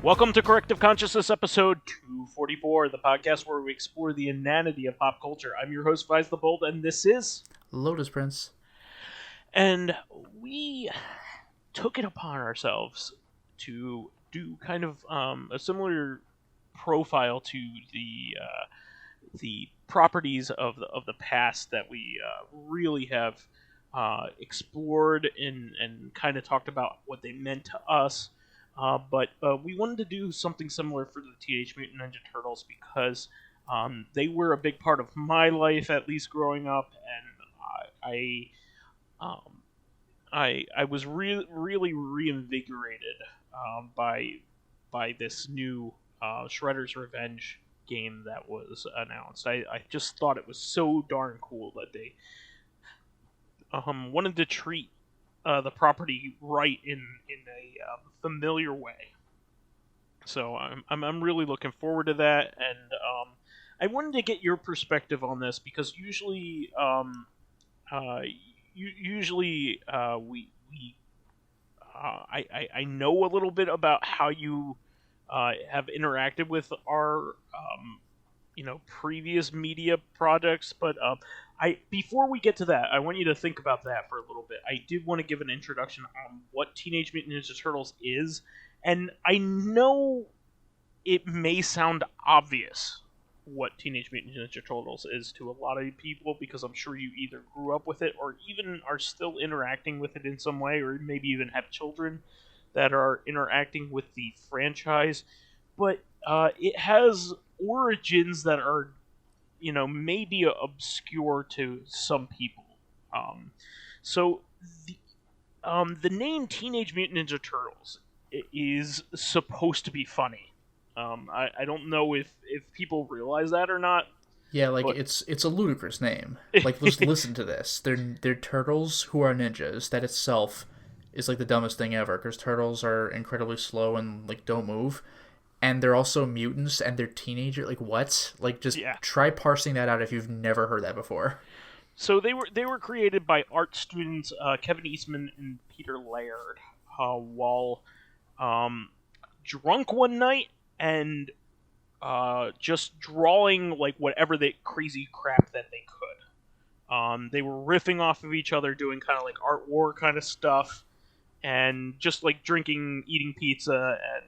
Welcome to Corrective Consciousness, episode 244, the podcast where we explore the inanity of pop culture. I'm your host, vysethebold, and this is... Lotus Prince. And we took it upon ourselves to do kind of a similar profile to the properties of the past that we really have explored and kind of talked about what they meant to us. But we wanted to do something similar for the Teenage Mutant Ninja Turtles because they were a big part of my life, at least growing up, and I was really reinvigorated by this new Shredder's Revenge game that was announced. I just thought it was so darn cool that they wanted to treat the property right in a familiar way. So I'm really looking forward to that, and I wanted to get your perspective on this because usually I know a little bit about how you have interacted with our previous media projects, but before we get to that, I want you to think about that for a little bit. I did want to give an introduction on what Teenage Mutant Ninja Turtles is, and I know it may sound obvious what Teenage Mutant Ninja Turtles is to a lot of people, because I'm sure you either grew up with it or even are still interacting with it in some way, or maybe even have children that are interacting with the franchise. But it has origins that are maybe obscure to some people. So the name Teenage Mutant Ninja Turtles is supposed to be funny. I don't know if people realize that or not. Yeah, but it's a ludicrous name. Like, just listen to this. They're turtles who are ninjas. That itself is like the dumbest thing ever, because turtles are incredibly slow and like don't move. And they're also mutants, and they're teenager. Like, what? Like, just try parsing that out if you've never heard that before. So they were created by art students Kevin Eastman and Peter Laird while drunk one night and just drawing like whatever the crazy crap that they could. They were riffing off of each other, doing kind of like art war kind of stuff, and just like drinking, eating pizza, and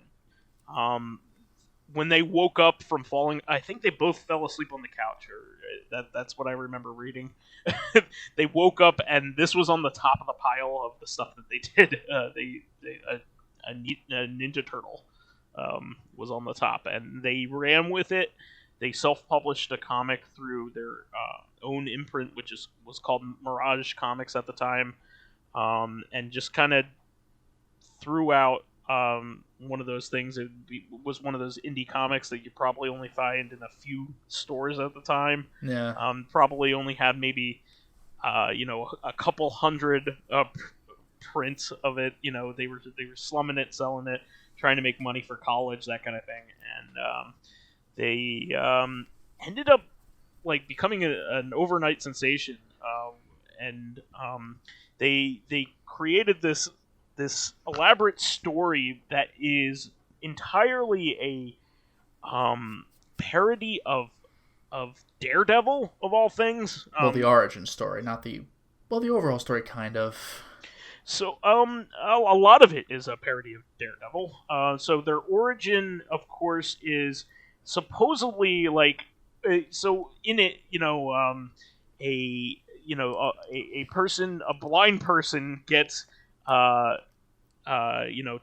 when they woke up from falling, I think they both fell asleep on the couch, or that's what I remember reading. They woke up, and this was on the top of the pile of the stuff that they did. A Ninja Turtle was on the top, and they ran with it. They self-published a comic through their own imprint, which was called Mirage Comics at the time, and just kind of threw out one of those things. It was one of those indie comics that you probably only find in a few stores at the time. Yeah. Probably only had maybe a couple hundred prints of it. They were slumming it, selling it, trying to make money for college, that kind of thing. And they ended up like becoming an overnight sensation. And they created this elaborate story that is entirely a parody of Daredevil, of all things. Well, the origin story, not the overall story, kind of. So a lot of it is a parody of Daredevil. So their origin, of course, is supposedly like so in it, a person, a blind person, gets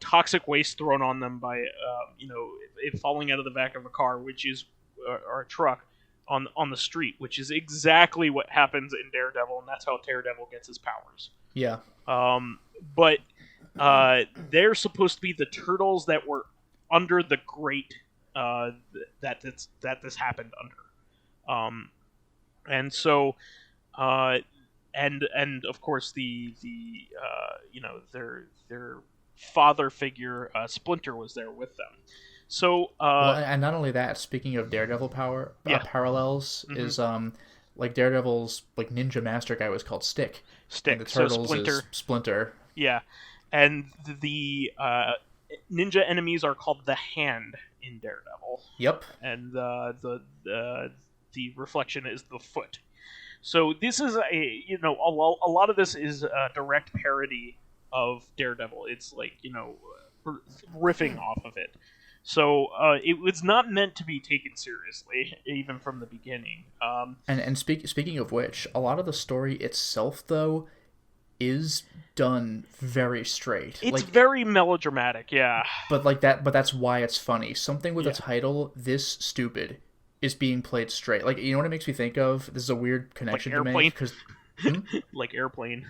toxic waste thrown on them by it falling out of the back of a car, which is or a truck on the street, which is exactly what happens in Daredevil, and that's how Daredevil gets his powers. Yeah. But they're supposed to be the turtles that were under the grate that this happened under. And so and of course their father figure Splinter was there with them. So and not only that, speaking of Daredevil parallels, mm-hmm. is like Daredevil's like ninja master guy was called Stick. And the Turtles so Splinter. Yeah, and the ninja enemies are called the Hand in Daredevil. Yep. And the reflection is the foot. So this is a lot of this is a direct parody of Daredevil. It's like, riffing off of it. So it was not meant to be taken seriously, even from the beginning. Speaking of which, a lot of the story itself, though, is done very straight. It's very melodramatic, yeah. But that's why it's funny. Something with a title this stupid is being played straight. Like, you know what it makes me think of? This is a weird connection to make. Like Airplane.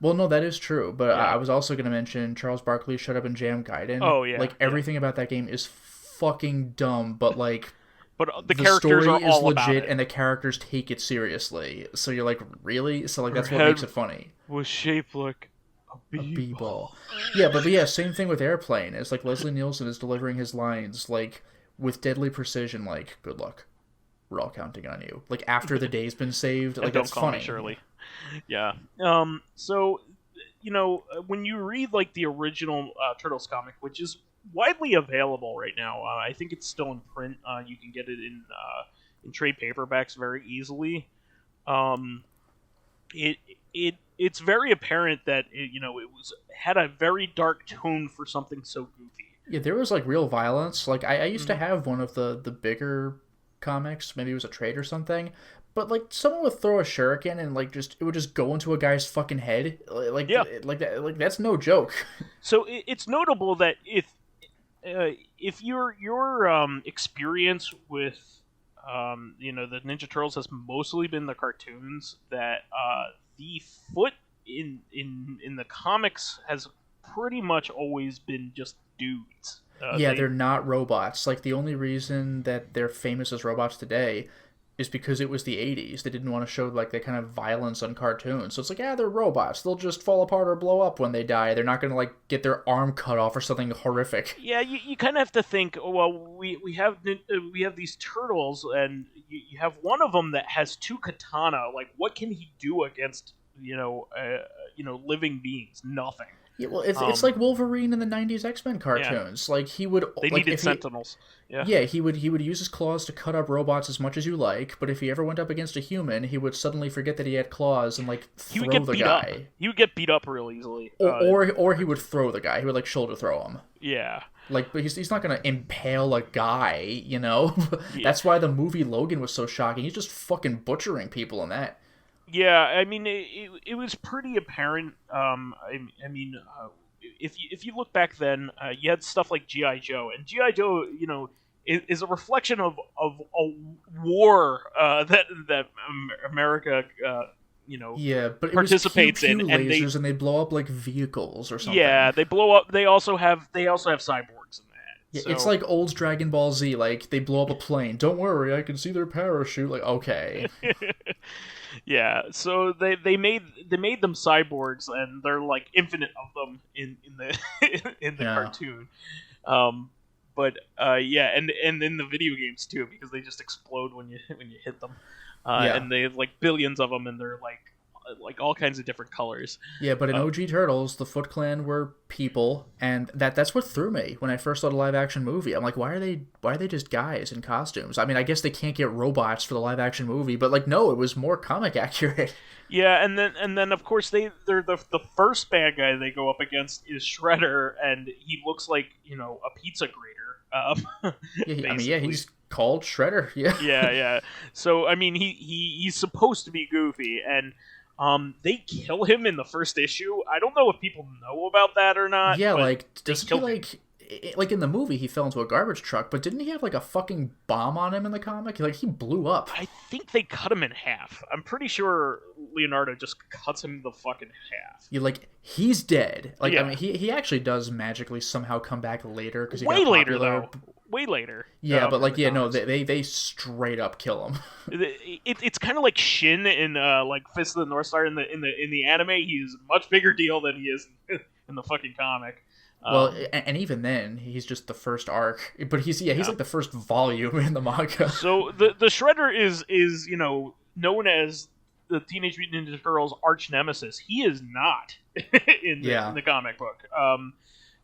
Well, no, that is true. But I was also going to mention Charles Barkley's Shut Up and Jam Gaiden. Oh, yeah. Like, everything about that game is fucking dumb, but, like... But the characters are all legit, about it. And the characters take it seriously. So you're like, really? So, like, that's what makes it funny. Was shaped like a b-ball. Yeah, but yeah, same thing with Airplane. It's like Leslie Nielsen is delivering his lines, like, with deadly precision, like, good luck. We're all counting on you. Like, after the day's been saved, like, that's funny. Me Shirley. Yeah. So, when you read, like, the original Turtles comic, which is widely available right now, I think it's still in print. You can get it in trade paperbacks very easily. It's very apparent that it had a very dark tone for something so goofy. Yeah, there was, like, real violence. Like, I used to have one of the bigger comics. Maybe it was a trade or something. But, like, someone would throw a shuriken and, like, it would just go into a guy's fucking head. Like, that's no joke. So it's notable that if your experience with the Ninja Turtles has mostly been the cartoons, that the foot in the comics has pretty much always been just dudes. They're not robots. Like, the only reason that they're famous as robots today is because it was the 80s. They didn't want to show, like, the kind of violence on cartoons. So it's like, they're robots. They'll just fall apart or blow up when they die. They're not going to, like, get their arm cut off or something horrific. Yeah, you kind of have to think, well, we have these turtles, and you have one of them that has two katana. Like, what can he do against, living beings? Nothing. Yeah, well, it's like Wolverine in the 90s X-Men cartoons. Yeah. Like, he would... They needed Sentinels. Yeah, he would use his claws to cut up robots as much as you like, but if he ever went up against a human, he would suddenly forget that he had claws and, like, throw the guy. He would get beat up real easily. Or he would throw the guy. He would, like, shoulder throw him. Yeah. Like, but he's not going to impale a guy, Yeah. That's why the movie Logan was so shocking. He's just fucking butchering people in that. Yeah, I mean, it was pretty apparent. If you look back then, you had stuff like G.I. Joe, and G.I. Joe, is a reflection of a war that America, but participates it was in, and they blow up like vehicles or something. Yeah, they blow up. They also have cyborgs in that. Yeah, so... It's like old Dragon Ball Z. Like, they blow up a plane. Don't worry, I can see their parachute. Like, okay. Yeah, so they made them cyborgs, and they're like infinite of them in the cartoon. And in the video games too, because they just explode when you hit them. And they have like billions of them, and they're like all kinds of different colors. Yeah, but in OG Turtles, the Foot Clan were people, and that's what threw me when I first saw the live action movie. I'm like, why are they just guys in costumes? I mean, I guess they can't get robots for the live action movie, but like, no, it was more comic accurate. Yeah, and then of course they're the first bad guy they go up against is Shredder, and he looks like a pizza grater. He's called Shredder. Yeah. So I mean, he's supposed to be goofy, and they kill him in the first issue. I don't know if people know about that or not. Yeah, like, does he, like in the movie, he fell into a garbage truck, but didn't he have, like, a fucking bomb on him in the comic? Like, he blew up. I think they cut him in half. I'm pretty sure Leonardo just cuts him the fucking half. You're like, he's dead. Like, yeah. I mean, he actually does magically somehow come back later. Cause he Way got later, popular. though. Way later. Yeah, but like, no, they straight up kill him. It's kind of like Shin in like Fist of the North Star in the anime. He's a much bigger deal than he is in the fucking comic. Well, and even then, he's just the first arc. But he's like the first volume in the manga. So the Shredder is known as the Teenage Mutant Ninja Turtles' arch nemesis. He is not in the comic book.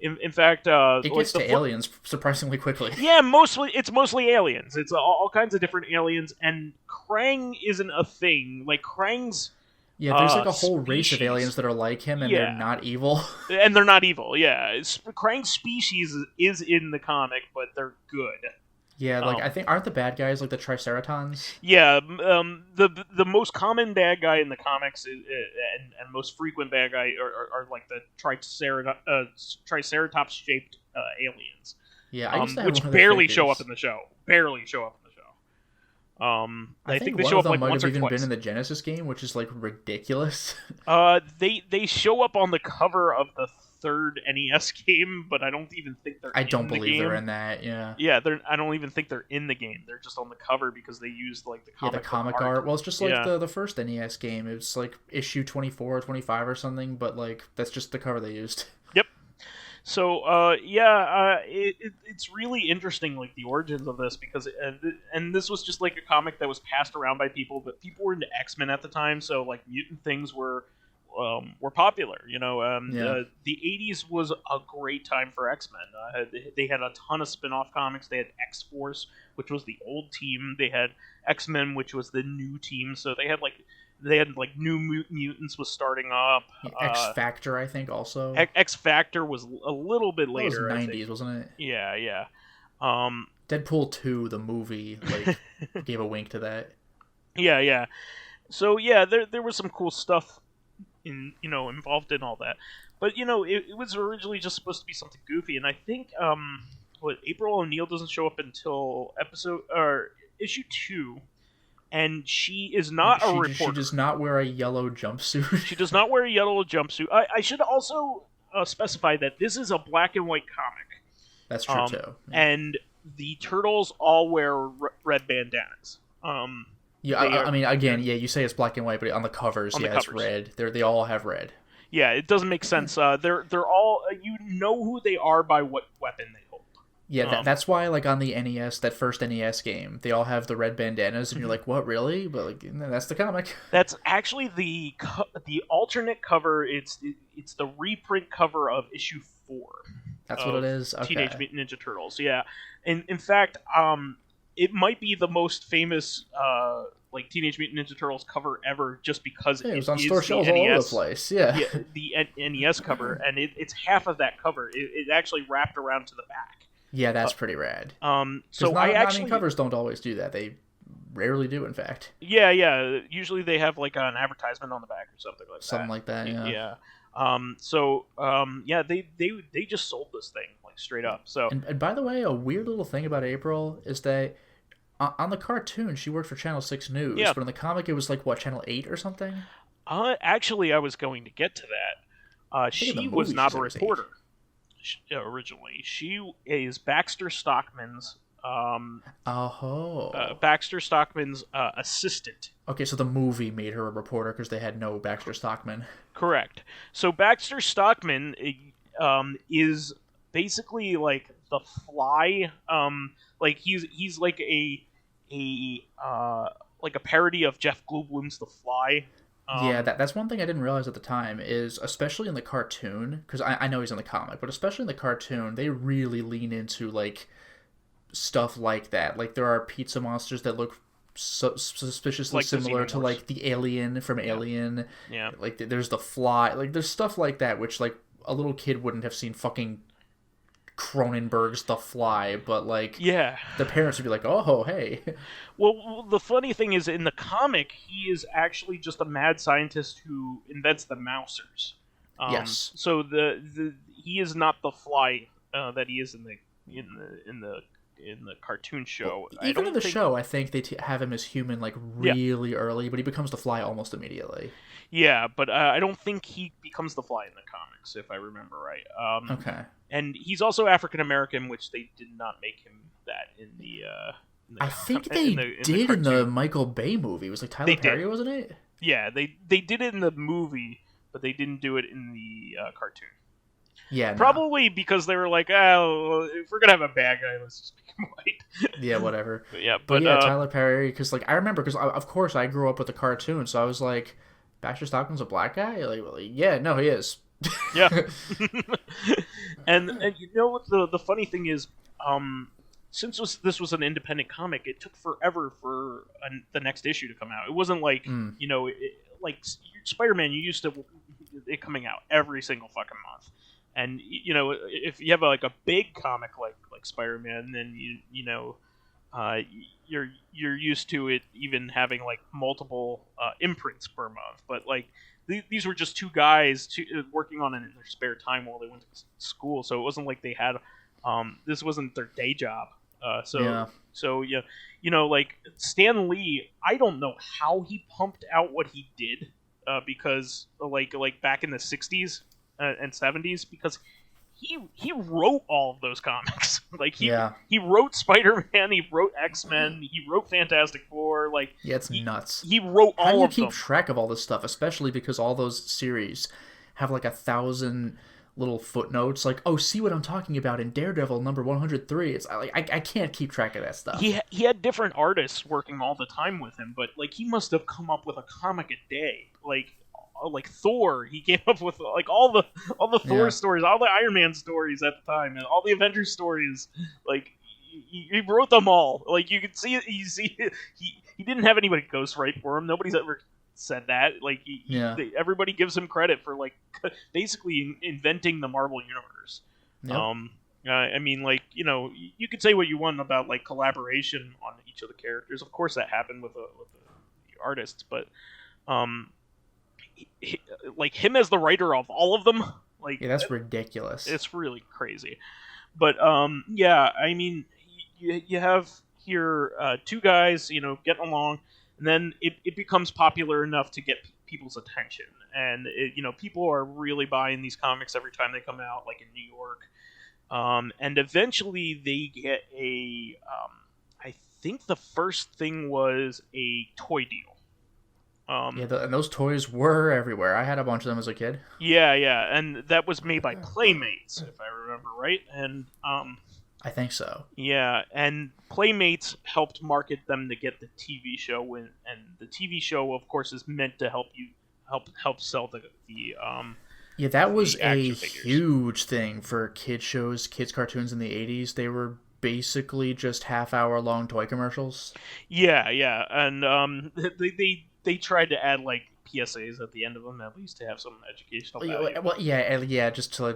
In fact, It gets to aliens surprisingly quickly. Yeah, it's mostly aliens. It's all kinds of different aliens, and Krang isn't a thing. Like Krang's Yeah, there's like a whole species, race of aliens that are like him, and they're not evil. And they're not evil. Yeah, Krang's species is in the comic, but they're good. Yeah, like I think aren't the bad guys like the Triceratons? Yeah, the most common bad guy in the comics and most frequent bad guy are like the Triceratops shaped aliens. Yeah, I used to have which one of the barely figures. show up in the show. Barely show up in the show. I think they one show of up them like might once have or even twice. been in the Genesis game, which is like ridiculous. They show up on the cover of the third NES game, but I don't even think they're. I don't in the believe game. they're in that. Yeah. Yeah, I don't even think they're in the game. They're just on the cover because they used like the comic art. Well, it's just like Yeah. the first NES game. It's like issue 24 or 25 or something, but like that's just the cover they used. Yep. So it's really interesting, like the origins of this, because and this was just like a comic that was passed around by people, but people were into X-Men at the time, so like mutant things were popular. You know, the '80s was a great time for X-Men. They had a ton of spin-off comics. They had X-Force, which was the old team. They had X-Men, which was the new team. So they had New Mutants was starting up. X Factor, I think, also. X Factor was a little bit later. That was 90s, wasn't it? Yeah. Deadpool 2, the movie, like gave a wink to that. Yeah. So yeah, there was some cool stuff involved in all that, but it was originally just supposed to be something goofy, and I think April O'Neil doesn't show up until issue 2. And she is not a reporter. She does not wear a yellow jumpsuit. She does not wear a yellow jumpsuit. I should also specify that this is a black and white comic. That's true, too. Yeah. And the turtles all wear red bandanas. I mean, again, you say it's black and white, but on the covers, it's red. They all have red. Yeah, it doesn't make sense. They're all, you know who they are by what weapon they hold. Yeah, that's why, like, on the NES, that first NES game, they all have the red bandanas, and you're like, what, really? But, like, that's the comic. That's actually the alternate cover. It's the reprint cover of issue 4. That's what it is? Okay. Teenage Mutant Ninja Turtles, yeah. And, in fact, it might be the most famous, Teenage Mutant Ninja Turtles cover ever, just because it was on store shelves all over the place, yeah. The NES cover, and it's half of that cover. It actually wrapped around to the back. Yeah, that's pretty rad. So covers don't always do that. They rarely do, in fact. Yeah. Usually they have like an advertisement on the back or something like that. Something like that. Yeah. They just sold this thing like straight up. So and by the way, a weird little thing about April is that on the cartoon she worked for Channel 6 News, but in the comic it was like Channel 8 or something. Actually, I was going to get to that. She was not a reporter. Originally, she is Baxter Stockman's Baxter Stockman's assistant. Okay, so the movie made her a reporter because they had no Baxter Stockman. Correct. So Baxter Stockman is basically like the Fly. He's like a parody of Jeff Goldblum's The Fly. That's one thing I didn't realize at the time is, especially in the cartoon, because I know he's in the comic, but especially in the cartoon, they really lean into, like, stuff like that. Like, there are pizza monsters that look suspiciously similar to, like, the alien from Alien. Yeah. Like, there's the Fly. Like, there's stuff like that, which, like, a little kid wouldn't have seen fucking Cronenberg's The Fly, but like the parents would be like, oh, hey. Well, the funny thing is, in the comic, he is actually just a mad scientist who invents the mousers. Yes. So he is not the Fly that he is in the cartoon show. Well, even in the show, I think they have him as human like really early, but he becomes the Fly almost immediately. Yeah, but I don't think he becomes the Fly in the comics, if I remember right. Okay. And he's also African American, which they did not make him that in the. I think they did in the Michael Bay movie. It was like Tyler Perry, wasn't it? Yeah, they did it in the movie, but they didn't do it in the cartoon. Yeah, probably because they were like, oh, if we're gonna have a bad guy, let's just make him white. Yeah, whatever. But Tyler Perry, because like I remember, because of course I grew up with the cartoon, so I was like, Baxter Stockman's a black guy? Like, well, yeah, no, he is. Yeah. and you know what the funny thing is, since this was an independent comic, it took forever for the next issue to come out. It wasn't like like Spider-Man. You used to it coming out every single fucking month, and if you have like a big comic like Spider-Man, then you're used to it even having like multiple imprints per month. But like these were just two guys working on it in their spare time while they went to school, so it wasn't like they had this wasn't their day job. Like Stan Lee, I don't know how he pumped out what he did, because like back in the 60s and 70s, because he wrote all of those comics. Like he wrote Spider-Man, he wrote X-Men, he wrote Fantastic Four. Like it's nuts. He wrote all of them. How do you keep track of all this stuff, especially because all those series have like 1,000 little footnotes, like, oh, see what I'm talking about in Daredevil number 103. It's like I can't keep track of that stuff. He had different artists working all the time with him, but like he must have come up with a comic a day. Like Thor, he came up with like all the Thor stories, all the Iron Man stories at the time, and all the Avengers stories. Like he wrote them all. Like you can see it. You see he didn't have anybody ghostwrite for him. Nobody's ever said that. Like everybody gives him credit for like basically inventing the Marvel universe. Yep. I mean, like, you could say what you want about like collaboration on each of the characters. Of course, that happened with the artists, but like him as the writer of all of them, like that's ridiculous. It's really crazy. But I mean, you have here two guys, getting along. And then it becomes popular enough to get people's attention, and people are really buying these comics every time they come out, like in New York. And eventually they get I think the first thing was a toy deal. And those toys were everywhere. I had a bunch of them as a kid. Yeah, and that was made by Playmates, if I remember right. And I think so. Yeah, and Playmates helped market them to get the TV show, and the TV show, of course, is meant to help sell the that was a huge thing for kids shows, kids cartoons in the 80s. They were basically just half-hour long toy commercials. Yeah, and they tried to add like PSAs at the end of them, at least, to have some educational value. Well,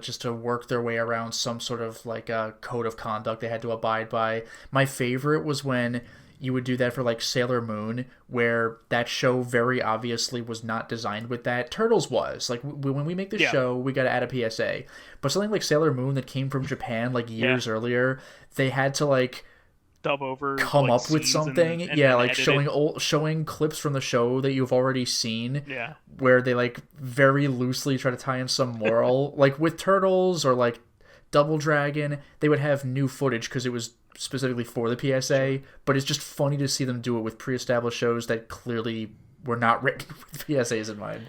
just to work their way around some sort of like a code of conduct they had to abide by. My favorite was when you would do that for like Sailor Moon, where that show very obviously was not designed with that. Turtles was like when we make this show, we got to add a PSA. But something like Sailor Moon that came from Japan like years earlier, they had to like dub over, come like, up with something, and like showing clips from the show that you've already seen, where they like very loosely try to tie in some moral. Like with Turtles or like Double Dragon, they would have new footage because it was specifically for the PSA, but it's just funny to see them do it with pre-established shows that clearly were not written with PSAs in mind.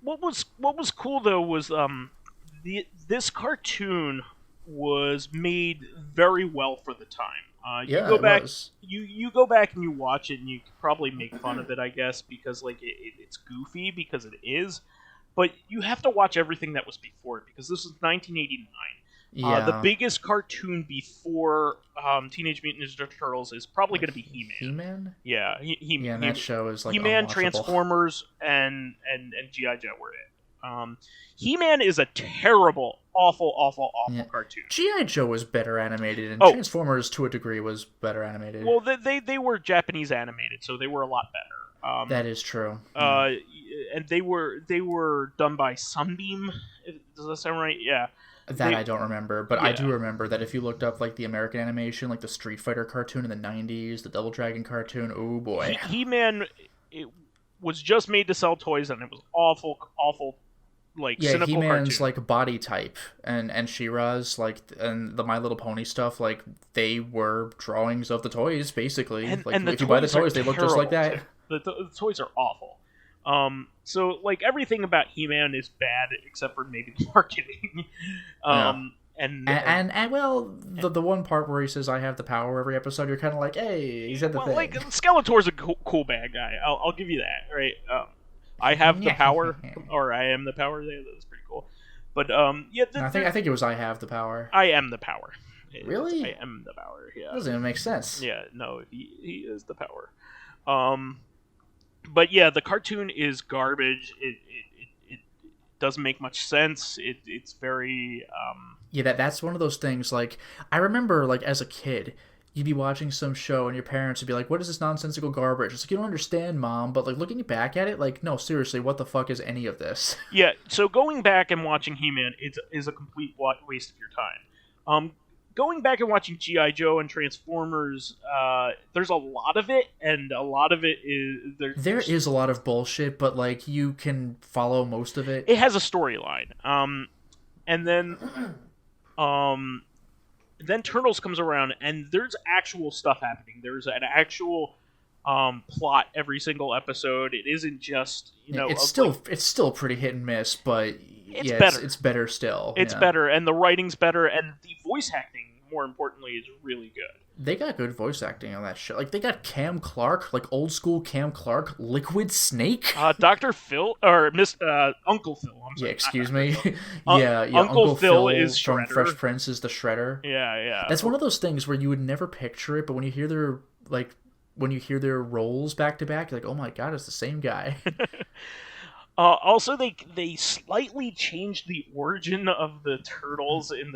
What was cool though was this cartoon was made very well for the time. You go back, you go back and you watch it, and you could probably make fun of it, I guess, because like it's goofy, because it is. But you have to watch everything that was before it, because this was 1989. The biggest cartoon before Teenage Mutant Ninja Turtles is probably going to be He-Man. He-Man? Yeah, He-Man. That show is like He-Man, unwatchable. Transformers, and G.I. Joe were it. He-Man is a terrible, awful cartoon. G.I. Joe was better animated, and Transformers, to a degree, was better animated. Well, they were Japanese animated, so they were a lot better. That is true. And they were done by Sunbeam. Does that sound right? Yeah. I don't remember, but I do remember that if you looked up like the American animation, like the Street Fighter cartoon in the 90s, the Double Dragon cartoon, oh boy. He-Man, it was just made to sell toys, and it was awful, like, cynical He-Man's cartoon. like body type and She-Ra's like, and the My Little Pony stuff, like they were drawings of the toys basically. And if you buy the toys, they look just like that. The toys are awful. So like everything about He-Man is bad except for maybe the marketing. And well, the one part where he says "I have the power" every episode, you're kind of like, hey, he said the thing. Like Skeletor's a cool bad guy. I'll give you that, right? I have the power, or I am the power. That's pretty cool. But yeah, I think it was I Have the Power. I Am the Power. Really? I am the power. Yeah. That doesn't even make sense. Yeah. No, he is the power. But yeah, the cartoon is garbage. It doesn't make much sense. It's very Yeah, that's one of those things. Like, I remember, like, as a kid, you'd be watching some show and your parents would be like, "What is this nonsensical garbage?" It's like, "You don't understand, Mom." But like looking back at it, like, no, seriously, what the fuck is any of this? Yeah. So going back and watching He-Man is a complete waste of your time. Going back and watching G.I. Joe and Transformers, there's a lot of it, and a lot of it is There is a lot of bullshit, but like you can follow most of it. It has a storyline. And then Turtles comes around, and there's actual stuff happening. There's an actual plot every single episode. It isn't just it's still pretty hit and miss, but it's better. It's better still. It's better, and the writing's better, and the voice acting, more importantly, is really good. They got good voice acting on that show. Like, they got Cam Clark, like old school Cam Clark, Liquid Snake. Dr. Phil, or Uncle Phil. I'm sorry. Yeah, excuse me. yeah, Uncle Phil is from Shredder. Fresh Prince is the Shredder. Yeah. That's one of those things where you would never picture it, but when you hear their roles back to back, you're like, oh my god, it's the same guy. Also, they slightly changed the origin of the Turtles in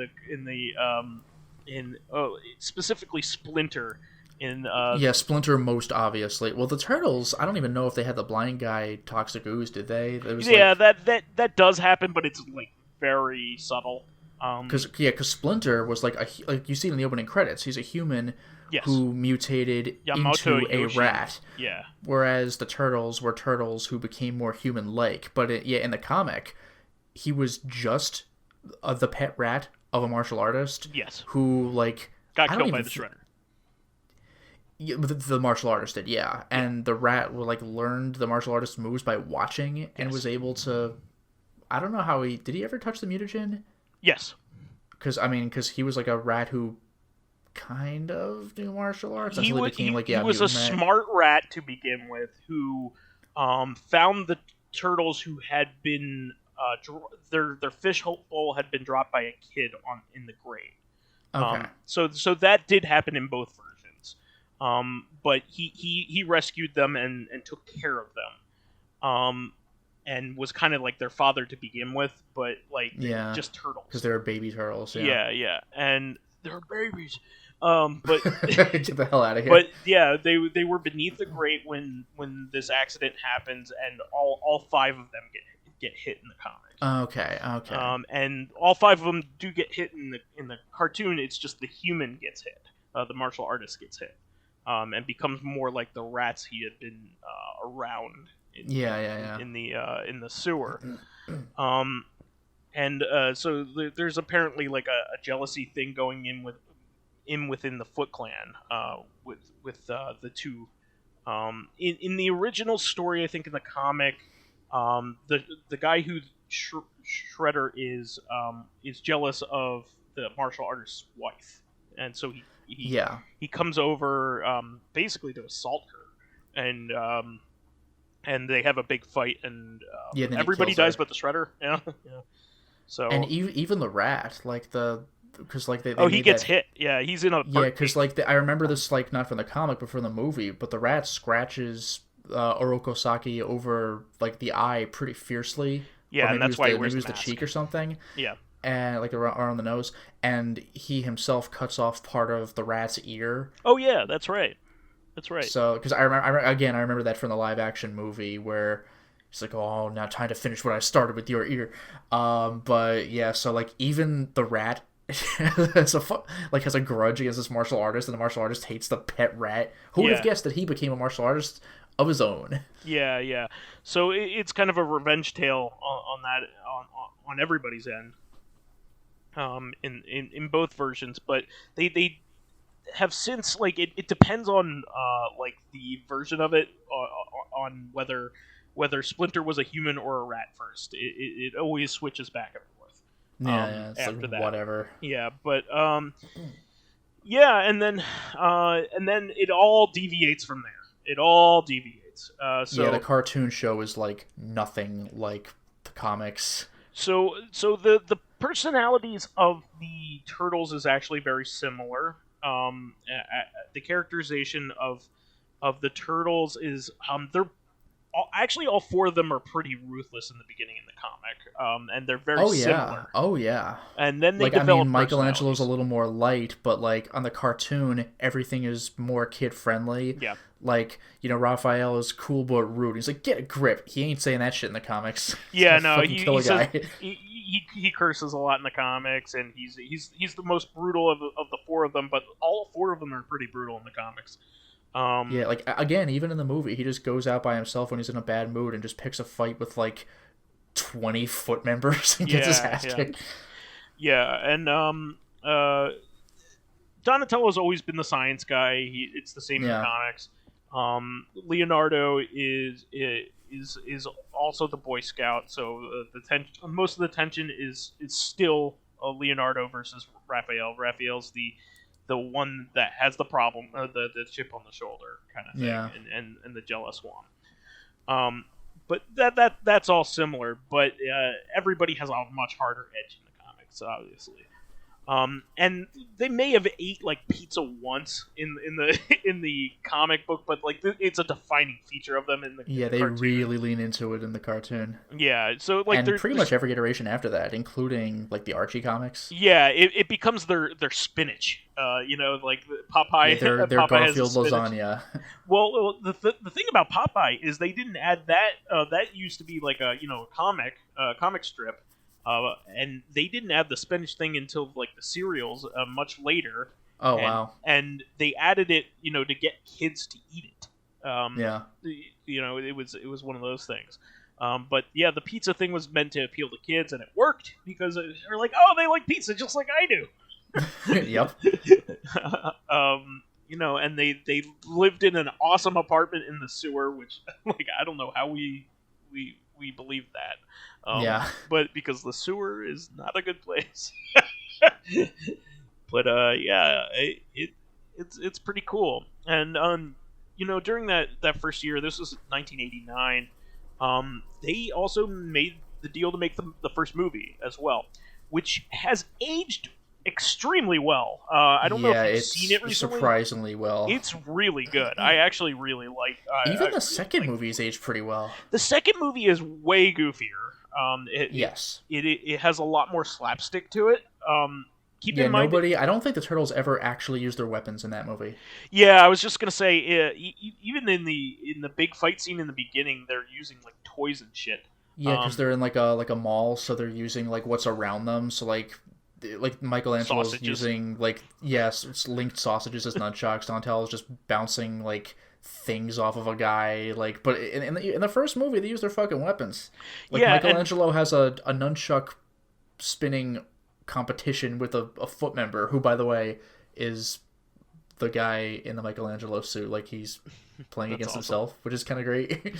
specifically Splinter yeah, Splinter most obviously. Well, the Turtles, I don't even know if they had the blind guy Toxic Ooze, did they? That does happen, but it's like very subtle. Because Splinter was like you see it in the opening credits. He's a human who mutated Yamamoto into Yoshi. a rat. Yeah. Whereas the Turtles were turtles who became more human-like. But in the comic, he was just the pet rat of a martial artist. Yes. Who like got killed by the Shredder. Yeah, the martial artist did, yeah. And the rat learned the martial artist moves by watching and was able to. I don't know how did he ever touch the mutagen? Yes. Because he was like a rat who kind of knew martial arts. He was a smart rat to begin with who found the turtles who had been their fish bowl had been dropped by a kid in the grave. Okay. So that did happen in both versions. But he rescued them and took care of them. And was kind of like their father to begin with, but just turtles. Because they were baby turtles. Yeah, and they're babies. But get the hell out of here. But yeah, they were beneath the grate when this accident happens, and all five of them get hit in the comic. Okay. And all five of them do get hit in the cartoon. It's just the human gets hit. The martial artist gets hit, and becomes more like the rats he had been around. In the sewer. So there's apparently like a jealousy thing going within the Foot Clan with the two. In the original story, I think in the comic, the guy who Shredder is jealous of the martial artist's wife, and so he comes over basically to assault her, and they have a big fight, and everybody dies but the Shredder. Yeah. So and even the rat, because they he gets hit. Yeah, he's in a because I remember this not from the comic but from the movie. But the rat scratches Oroko Saki over the eye pretty fiercely. Yeah, and that's why he wears the cheek or something. Yeah, and around the nose, and he himself cuts off part of the rat's ear. Oh yeah, that's right. That's right. So, because I remember that from the live action movie where it's like, oh, now time to finish what I started with your ear. But yeah, so even the rat has a grudge against this martial artist, and the martial artist hates the pet rat. Who would have guessed that he became a martial artist of his own? Yeah. So it's kind of a revenge tale on everybody's end. In both versions, but they have since it depends on the version of it on whether Splinter was a human or a rat first. It always switches back and forth. It's after that, whatever. Yeah, but and then it all deviates from there. It all deviates. So the cartoon show is nothing like the comics. So the personalities of the turtles is actually very similar. The characterization of the turtles is they're actually all four of them are pretty ruthless in the beginning in the comic, and they're very Oh yeah, similar. oh yeah. And then they Like I mean, develop Michelangelo's a personalities. little more light, but like on the cartoon, everything is more kid friendly. Yeah, Like Raphael is cool but rude. He's like, get a grip. He ain't saying that shit in the comics. He's yeah, gonna no, fucking he, kill he a says guy. he curses a lot in the comics, and he's the most brutal of the four of them. But all four of them are pretty brutal in the comics. Yeah, like again, even in the movie, he just goes out by himself when he's in a bad mood and just picks a fight with like 20 foot members and gets his Yeah, ass yeah, kicked. yeah, and Donatello's always been the science guy. It's the same in the Yeah, comics. Leonardo is also the Boy Scout, so most of the tension is still Leonardo versus Raphael. Raphael's the one that has the problem, the chip on the shoulder kind of thing, yeah. and the jealous one. Um, but that's all similar. But everybody has a much harder edge in the comics, obviously. And they may have ate like pizza once in the in the comic book, but like it's a defining feature of them in Yeah, the they cartoon. really lean into it in the cartoon. Yeah, so like And pretty much every iteration after that, including like the Archie comics. yeah, it becomes their spinach. Like Yeah, Popeye. their Popeye has a Garfield spinach. lasagna. Well, the thing about Popeye is they didn't add that. That used to be like a comic strip, and they didn't add the spinach thing until like the serials much later, Oh and wow. they added it to get kids to eat it. Yeah. It was one of those things. But yeah, the pizza thing was meant to appeal to kids, and it worked because they're like, oh, they like pizza just like I do. Yep. And they lived in an awesome apartment in the sewer, which like I don't know how we believe that. Yeah. But because the sewer is not a good place. But yeah, it's pretty cool. And during that first year, this was 1989. They also made the deal to make the first movie as well, which has aged extremely well. I don't know if Yeah, you've it's seen it recently. surprisingly well. It's really good. I actually really like. Even the really second like movie's aged pretty well. the second movie is way goofier. Yes. It has a lot more slapstick to it. Keep Yeah, in mind. nobody. I don't think the turtles ever actually used their weapons in that movie. Yeah, I was just gonna say. Even in the big fight scene in the beginning, they're using like toys and shit. Yeah, because they're in like a mall, so they're using like what's around them. So like Michelangelo's Sausages. using like yes, it's linked sausages as nunchucks. Donatello's just bouncing like things off of a guy. Like, but in the first movie, they use their fucking weapons. Like Yeah, and Michelangelo has a nunchuck spinning competition with a foot member, who by the way is the guy in the Michelangelo suit. Like he's playing that's against awesome. himself, which is kind of great.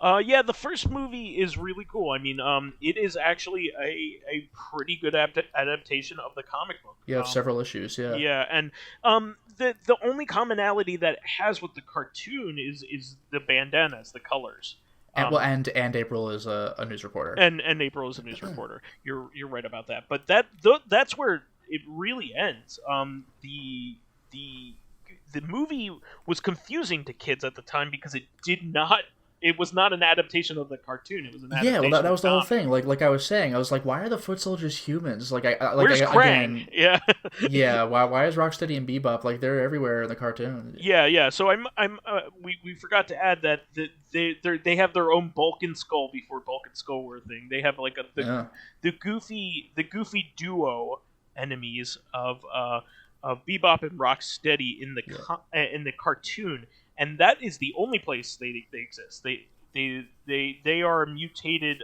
Yeah, the first movie is really cool. I mean, it is actually a pretty good adaptation of the comic book. You have several issues, yeah. Yeah, and the only commonality that it has with the cartoon is the bandanas, the colors. And well, and April is a news reporter. And April is a news reporter. You're right about that. But that's where it really ends. The movie was confusing to kids at the time because it was not an adaptation of the cartoon. It was an adaptation. Yeah, well, that of was the whole thing. Like I was saying, I was like, why are the foot soldiers humans? Where's Krang? Again, Yeah. yeah. Why is Rocksteady and Bebop like they're everywhere in the cartoon? Yeah. So we forgot to add that they have their own Bulk and Skull before Bulk and Skull were a thing. They have like the goofy duo enemies of Bebop and Rocksteady in the cartoon, and that is the only place they exist. They are mutated.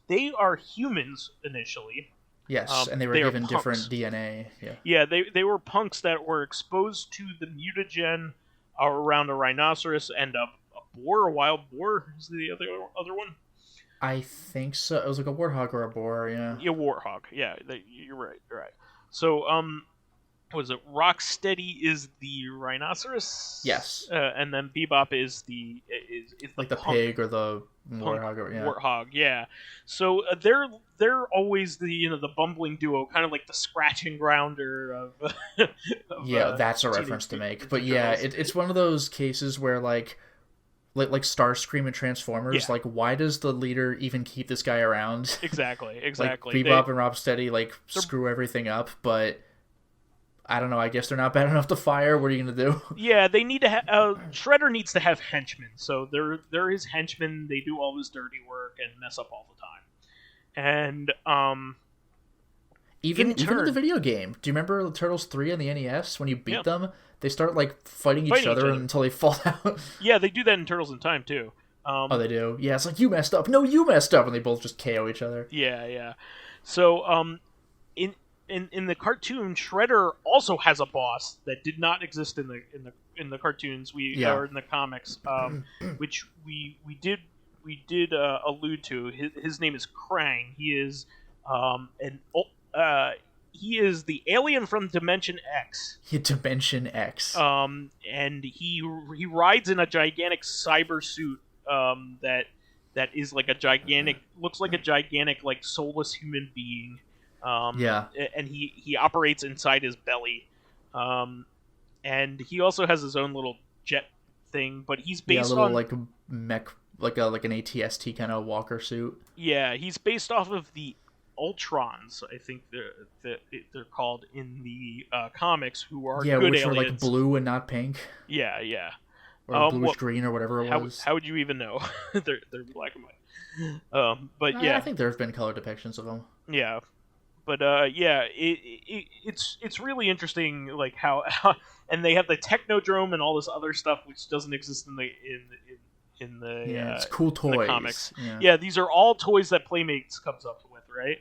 They are humans initially. Yes, and they were given different DNA. Yeah. Yeah, they were punks that were exposed to the mutagen around a rhinoceros and a boar, a wild boar. Is the other one? I think so. It was like a warthog or a boar. Yeah. Yeah, warthog. Yeah, you're right. You're right. So was it Rocksteady is the rhinoceros? Yes. And then Bebop is the like the punk, pig or the punk warthog. Yeah. warthog. Yeah. So they're always the the bumbling duo, kind of like the scratching grounder of. Yeah, that's a Teenage reference to Mutant make. Ninja But yeah, Turtles. it's one of those cases where like Starscream and Transformers, Yeah. like why does the leader even keep this guy around? Exactly. Like Exactly. Bebop and Rocksteady like They're screw everything up, but I don't know. I guess they're not bad enough to fire. What are you gonna do? Yeah, they need to. Shredder needs to have henchmen, so they're his henchmen. They do all his dirty work and mess up all the time. And Even in turn, in the video game, do you remember the Turtles 3 on the NES? When you beat yeah, them, they start like fighting each fighting each other other. until they fall out. Yeah, they do that in Turtles in Time too. Oh, they do. Yeah, it's like you messed up. No, you messed up, and they both just KO each other. Yeah, yeah. So in in the cartoon, Shredder also has a boss that did not exist in the cartoons or in the comics, which we did allude to. His name is Krang. He is an he is the alien from Dimension X. Dimension X. And he rides in a gigantic cyber suit that is like a gigantic, looks like a gigantic like soulless human being. Yeah. And he operates inside his belly. And he also has his own little jet thing, but he's based little on like mech, like an ATST kind of walker suit. Yeah, he's based off of the Ultrons, I think they're called in the comics, who are good which aliens. are like blue and not pink. Yeah, yeah. Or bluish green or whatever it was. How would you even know? they're black and white. But yeah, I think there's been color depictions of them. Yeah, but yeah, it's really interesting, like how and they have the Technodrome and all this other stuff which doesn't exist in the it's cool toys. in the comics. Yeah, these are all toys that Playmates comes up with, right?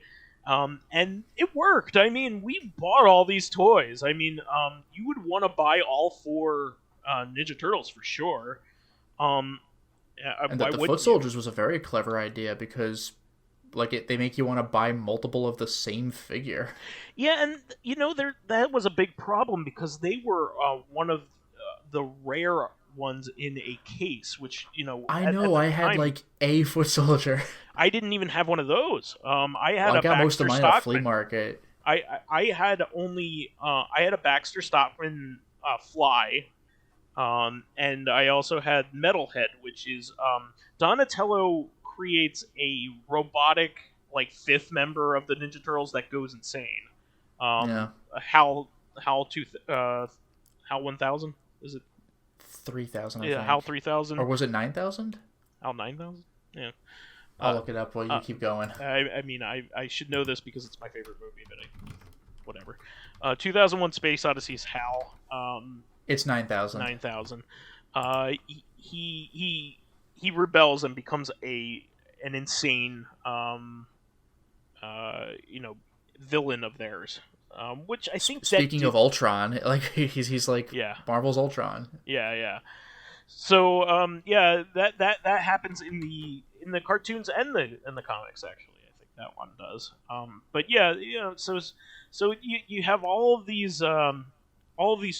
And it worked. I mean, we bought all these toys. I mean, you would want to buy all 4 Ninja Turtles for sure. And the Foot Soldiers was a very clever idea because, like, they make you want to buy multiple of the same figure. Yeah, and that was a big problem because they were one of the rare ones in a case, which I had like a Foot Soldier. I didn't even have one of those. I had I got most of mine at a flea market. I had only I had a Baxter Stockman fly, and I also had Metalhead, which is Donatello creates a robotic like 5th member of the Ninja Turtles that goes insane. Hal 1000, is it 3000? Yeah, Hal 3000, or was it 9000? Hal 9000. Yeah, I'll look it up while you keep going. I mean, I should know this because it's my favorite movie, but whatever. 2001: Space Odyssey's Hal. It's 9000. 9000. He rebels and becomes an insane villain of theirs. Which I think speaking of Ultron, like he's like Marvel's Ultron. Yeah. So that happens in the cartoons and the comics, actually. I think that one does. But yeah, so you have all of these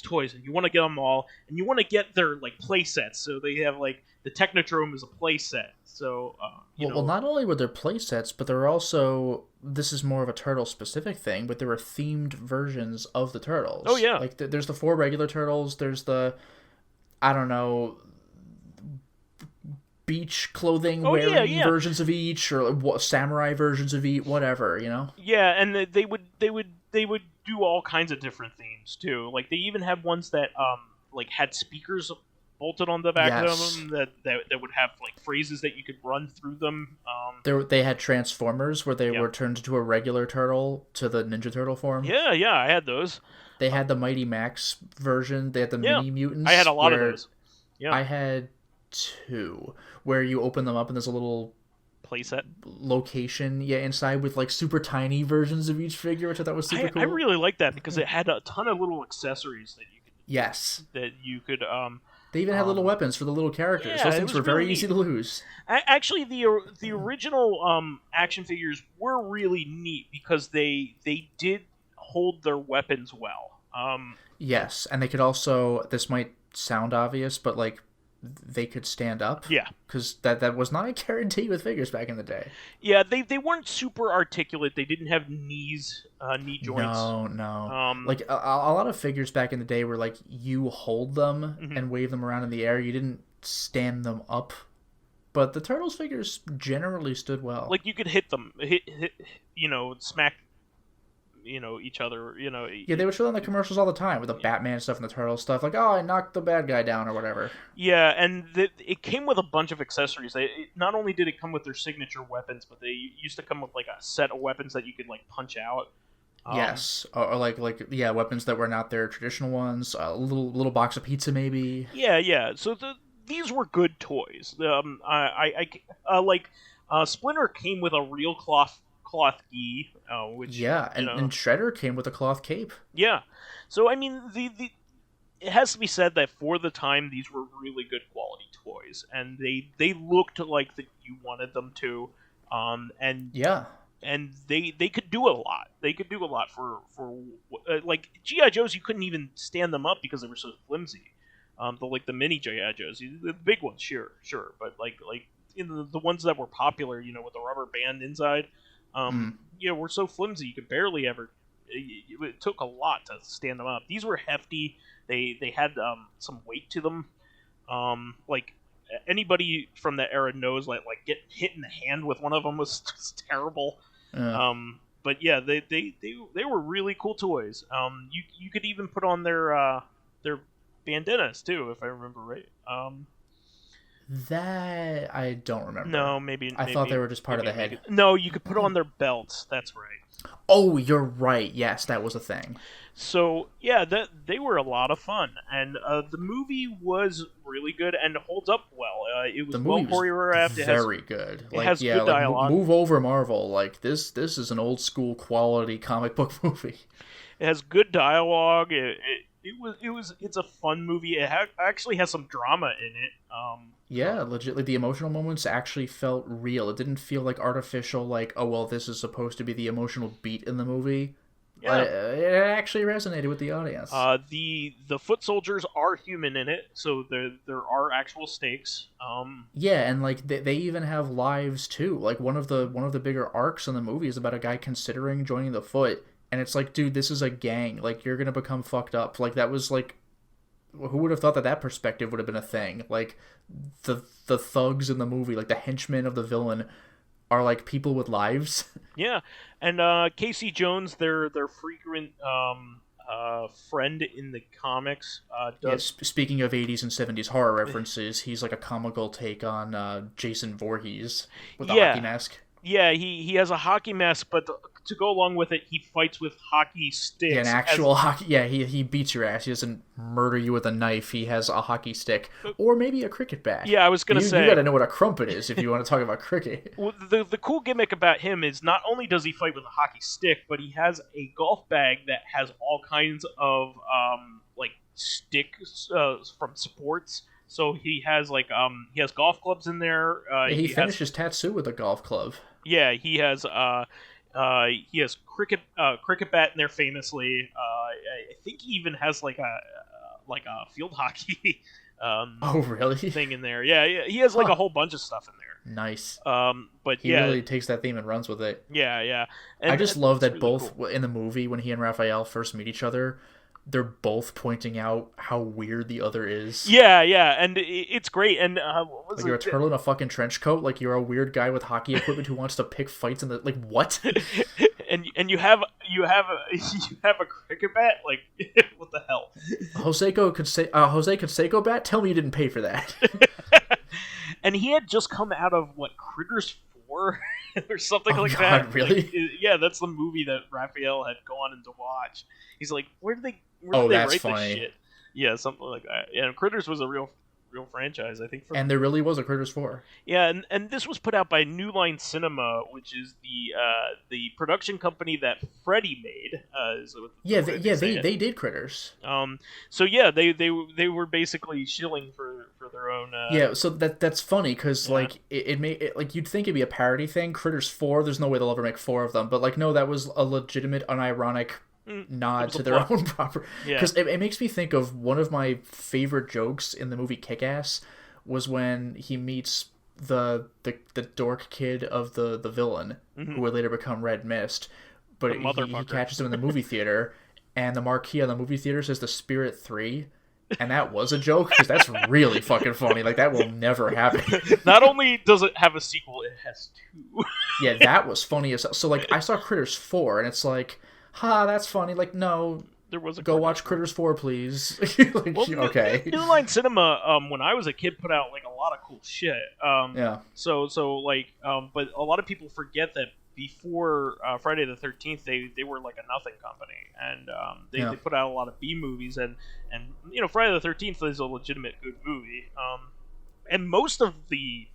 toys, and you want to get them all, and you want to get their like play sets. So they have like the Technodrome is a play set. So well, not only were there play sets, but there were also, this is more of a turtle specific thing, but there were themed versions of the turtles. Oh yeah, like there's the 4 regular turtles. There's the, I don't know, beach clothing wearing versions of each, or samurai versions of each, whatever, Yeah, and they would do all kinds of different themes too. Like they even have ones that like had speakers bolted on the back of them that would have like phrases that you could run through them. They had Transformers where they were turned into a regular turtle to the Ninja Turtle form. Yeah, I had those. They had the Mighty Max version. They had the Mini Mutants. I had a lot of those. Yeah, I had 2 where you open them up and there's a little playset location inside with like super tiny versions of each figure, which I thought was super cool. I really like that because it had a ton of little accessories that you could they even had little weapons for the little characters. Yeah, those things were very easy to lose. Actually, the original action figures were really neat because they did hold their weapons well. Yes, and they could also, this might sound obvious, but like they could stand up. Yeah. Because that was not a guarantee with figures back in the day. Yeah, they weren't super articulate. They didn't have knee joints. No. Like a lot of figures back in the day were like you hold them Mhm. and wave them around in the air. You didn't stand them up. But the Turtles figures generally stood well. Like you could hit them, hit smack, each other. Yeah, they would show on the commercials all the time with the Batman stuff and the Turtles stuff. Like, oh, I knocked the bad guy down or whatever. Yeah, and it came with a bunch of accessories. Not only did it come with their signature weapons, but they used to come with like a set of weapons that you could like punch out. Yes, or like weapons that were not their traditional ones. A little box of pizza maybe. Yeah. So these were good toys. Splinter came with a real cloth gi, which and Shredder came with a cloth cape. Yeah, so I mean it has to be said that for the time these were really good quality toys, and they looked like you wanted them to, and they could do a lot. They could do a lot for like GI Joes. You couldn't even stand them up because they were so flimsy. The mini GI Joes, the big ones, sure, but like the ones that were popular, with the rubber band inside, were so flimsy you could barely ever. It took a lot to stand them up. These were hefty. They had some weight to them. Like anybody from that era knows, like getting hit in the hand with one of them was just terrible. But yeah, they were really cool toys. You could even put on their bandanas too, if I remember right. That I don't remember. No, maybe I thought they were just part of the head. No, you could put on their belts. That's right. Oh, you're right. Yes, that was a thing. So yeah, they were a lot of fun, and the movie was really good and holds up well. It was well choreographed. Very good. It has good dialogue. Move over, Marvel. Like this is an old school quality comic book movie. It has good dialogue. It's a fun movie. It actually has some drama in it. Yeah, legitimately, the emotional moments actually felt real. It didn't feel like artificial, like, oh, well, this is supposed to be the emotional beat in the movie. Yeah. It actually resonated with the audience. The foot soldiers are human in it, so there are actual stakes. Yeah, and like they even have lives too. Like one of the bigger arcs in the movie is about a guy considering joining the Foot, and it's like, dude, this is a gang. Like you're gonna become fucked up. Like that was like, who would have thought that perspective would have been a thing? Like the thugs in the movie, like the henchmen of the villain, are like people with lives. Yeah, and Casey Jones, their frequent friend in the comics. Speaking of 80s and 70s horror references, he's like a comical take on Jason Voorhees with a hockey mask. Yeah, he has a hockey mask, but to go along with it, he fights with hockey sticks. Yeah, an actual hockey. Yeah, he beats your ass. He doesn't murder you with a knife. He has a hockey stick, or maybe a cricket bat. Yeah, I was gonna say you got to know what a crumpet is if you want to talk about cricket. Well, the cool gimmick about him is not only does he fight with a hockey stick, but he has a golf bag that has all kinds of like sticks from sports. So he has he has golf clubs in there. He finished his tattoo with a golf club. Yeah, he has cricket bat in there famously. I think he even has like a field hockey oh really thing in there. Yeah, he has like a whole bunch of stuff in there. Nice. But he really takes that theme and runs with it. Yeah. And I just love that really both cool. In the movie when he and Raphael first meet each other, they're both pointing out how weird the other is. Yeah, and it's great. And like you're a turtle in a fucking trench coat. Like you're a weird guy with hockey equipment who wants to pick fights in the what? and you have a cricket bat. Like what the hell? Jose Canseco bat. Tell me you didn't pay for that. And he had just come out of Critters 4 or something that. that. Really? Yeah, that's the movie that Raphael had gone in to watch. He's like, where did they write funny. this shit? Yeah, something like that. Yeah, and Critters was a real franchise, I think. And there really was a Critters 4. Yeah, and this was put out by New Line Cinema, which is the production company that Freddy made. They did Critters. So yeah, they were basically shilling for their own. Yeah, so that's funny because like it made it like you'd think it'd be a parody thing. Critters 4, there's no way they'll ever make 4 of them, but like no, that was a legitimate, unironic nod to their own proper. Yeah. Because it makes me think of one of my favorite jokes in the movie Kick-Ass was when he meets the dork kid of the villain, who would later become Red Mist, but he catches him in the movie theater, and the marquee on the movie theater says The Spirit 3, and that was a joke, because that's really fucking funny. Like, that will never happen. Not only does it have a sequel, it has 2. Yeah, that was funny as hell. So, like, I saw Critters 4, and it's like, that's funny. Like, no, there was a go watch Critters 4, please. Like, well, okay. New Line Cinema, when I was a kid, put out like a lot of cool shit. Yeah. So like, but a lot of people forget that before Friday the 13th, they were like a nothing company, and they put out a lot of B movies, and you know, Friday the 13th is a legitimate good movie. And most of the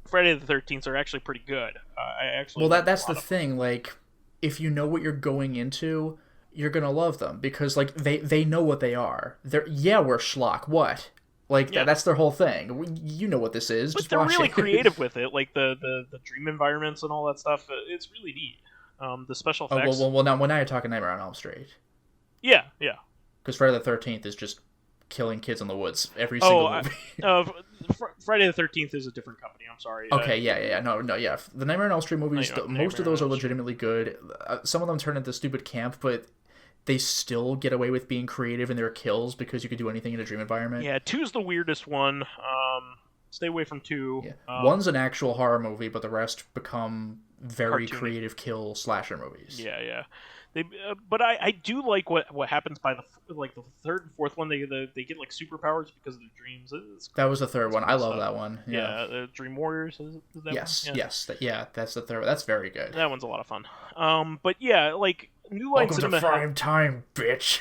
Friday the 13th are actually pretty good. I actually that's the thing. Like, if you know what you're going into, you're gonna love them, because like they know what they are. We're schlock. What? Like, that's their whole thing. You know what this is. But just they're watch really it. creative with it, like the dream environments and all that stuff. It's really neat. The special effects. Well, now you're talking Nightmare on Elm Street. Yeah. Because Friday the 13th is just killing kids in the woods every single movie. Friday the 13th is a different company. I'm sorry. Okay, no. The Nightmare on Elm Street movies, most of those are legitimately good. Some of them turn into stupid camp, but they still get away with being creative in their kills because you could do anything in a dream environment. Yeah, 2's the weirdest one. Stay away from 2. Yeah. 1's an actual horror movie, but the rest become very creative kill slasher movies. Yeah. But I do like what happens by the third and fourth one. They get like superpowers because of their dreams. That was the third one. I love that one. Yeah, the Dream Warriors. Is that yes, one? Yeah. That's the third. That's very good. That one's a lot of fun. But yeah, like New Line Cinema. Welcome to prime time, bitch.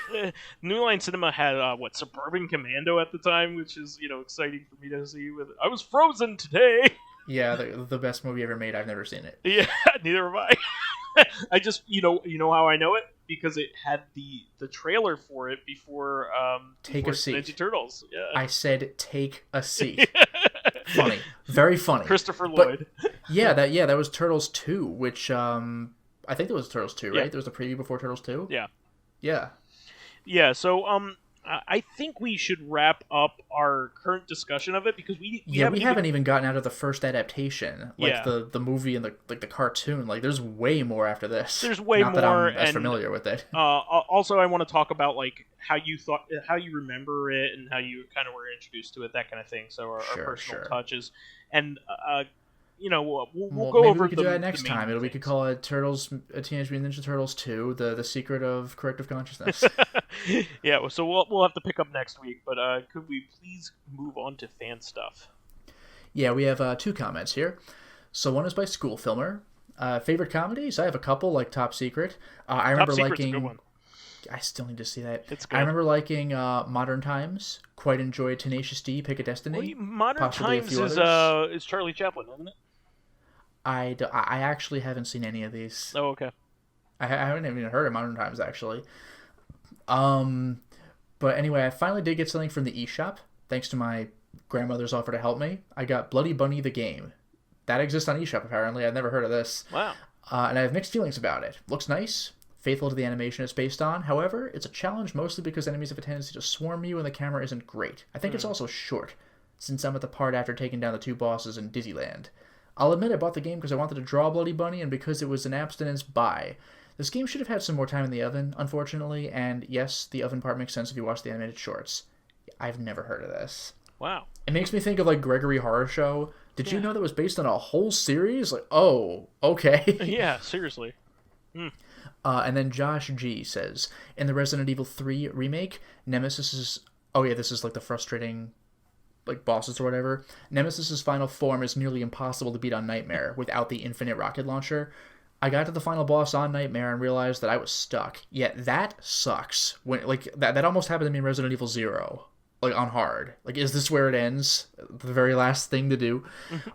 New Line Cinema had Suburban Commando at the time, which is exciting for me to see. I was frozen today. Yeah, the best movie ever made. I've never seen it. Yeah, neither have I. I just you know how I know it, because it had the trailer for it before Take a seat. Ninja Turtles. Yeah. I said take a seat. Funny, very funny. Christopher Lloyd. That was Turtles 2, which I think it was Turtles 2, right? Yeah. There was a preview before Turtles 2. Yeah. So I think we should wrap up our current discussion of it, because we haven't even gotten out of the first adaptation, like the movie and the cartoon. Like, there's way more after this. There's way Not more. That I'm as familiar with it. Also, I want to talk about like how you remember it, and how you kind of were introduced to it, that kind of thing. So our personal touches, and we'll go over. We could do that next time. We could call it Teenage Mutant Ninja Turtles 2: The Secret of Corrective Consciousness. Yeah, so we'll have to pick up next week. But could we please move on to fan stuff? Yeah, we have 2 comments here. So one is by School Filmer. Favorite comedies? I have a couple, like Top Secret. I remember liking. A good one. I still need to see that. It's good. I remember liking Modern Times. Quite enjoyed Tenacious D, Pick a Destiny. Well, Modern Times is Charlie Chaplin, isn't it? I actually haven't seen any of these. Oh, okay. I haven't even heard of Modern Times, actually. But anyway, I finally did get something from the eShop, thanks to my grandmother's offer to help me. I got Bloody Bunny the Game. That exists on eShop, apparently. I've never heard of this. Wow. And I have mixed feelings about it. Looks nice, faithful to the animation it's based on. However, it's a challenge mostly because enemies have a tendency to swarm you and the camera isn't great. I think it's also short, since I'm at the part after taking down the 2 bosses in Dizzyland. I'll admit I bought the game because I wanted to draw Bloody Bunny and because it was an abstinence buy. This game should have had some more time in the oven, unfortunately, and yes, the oven part makes sense if you watch the animated shorts. I've never heard of this. Wow. It makes me think of, like, Gregory Horror Show. Did you know that was based on a whole series? Like, oh, okay. Yeah, seriously. And then Josh G says, in the Resident Evil 3 remake, Nemesis is... Oh, yeah, this is, like, the frustrating... like bosses or whatever. Nemesis's final form is nearly impossible to beat on Nightmare without the infinite rocket launcher. I got to the final boss on Nightmare and realized that I was stuck. Yet that sucks. When that almost happened to me in Resident Evil 0, like on hard. Like, is this where it ends? The very last thing to do.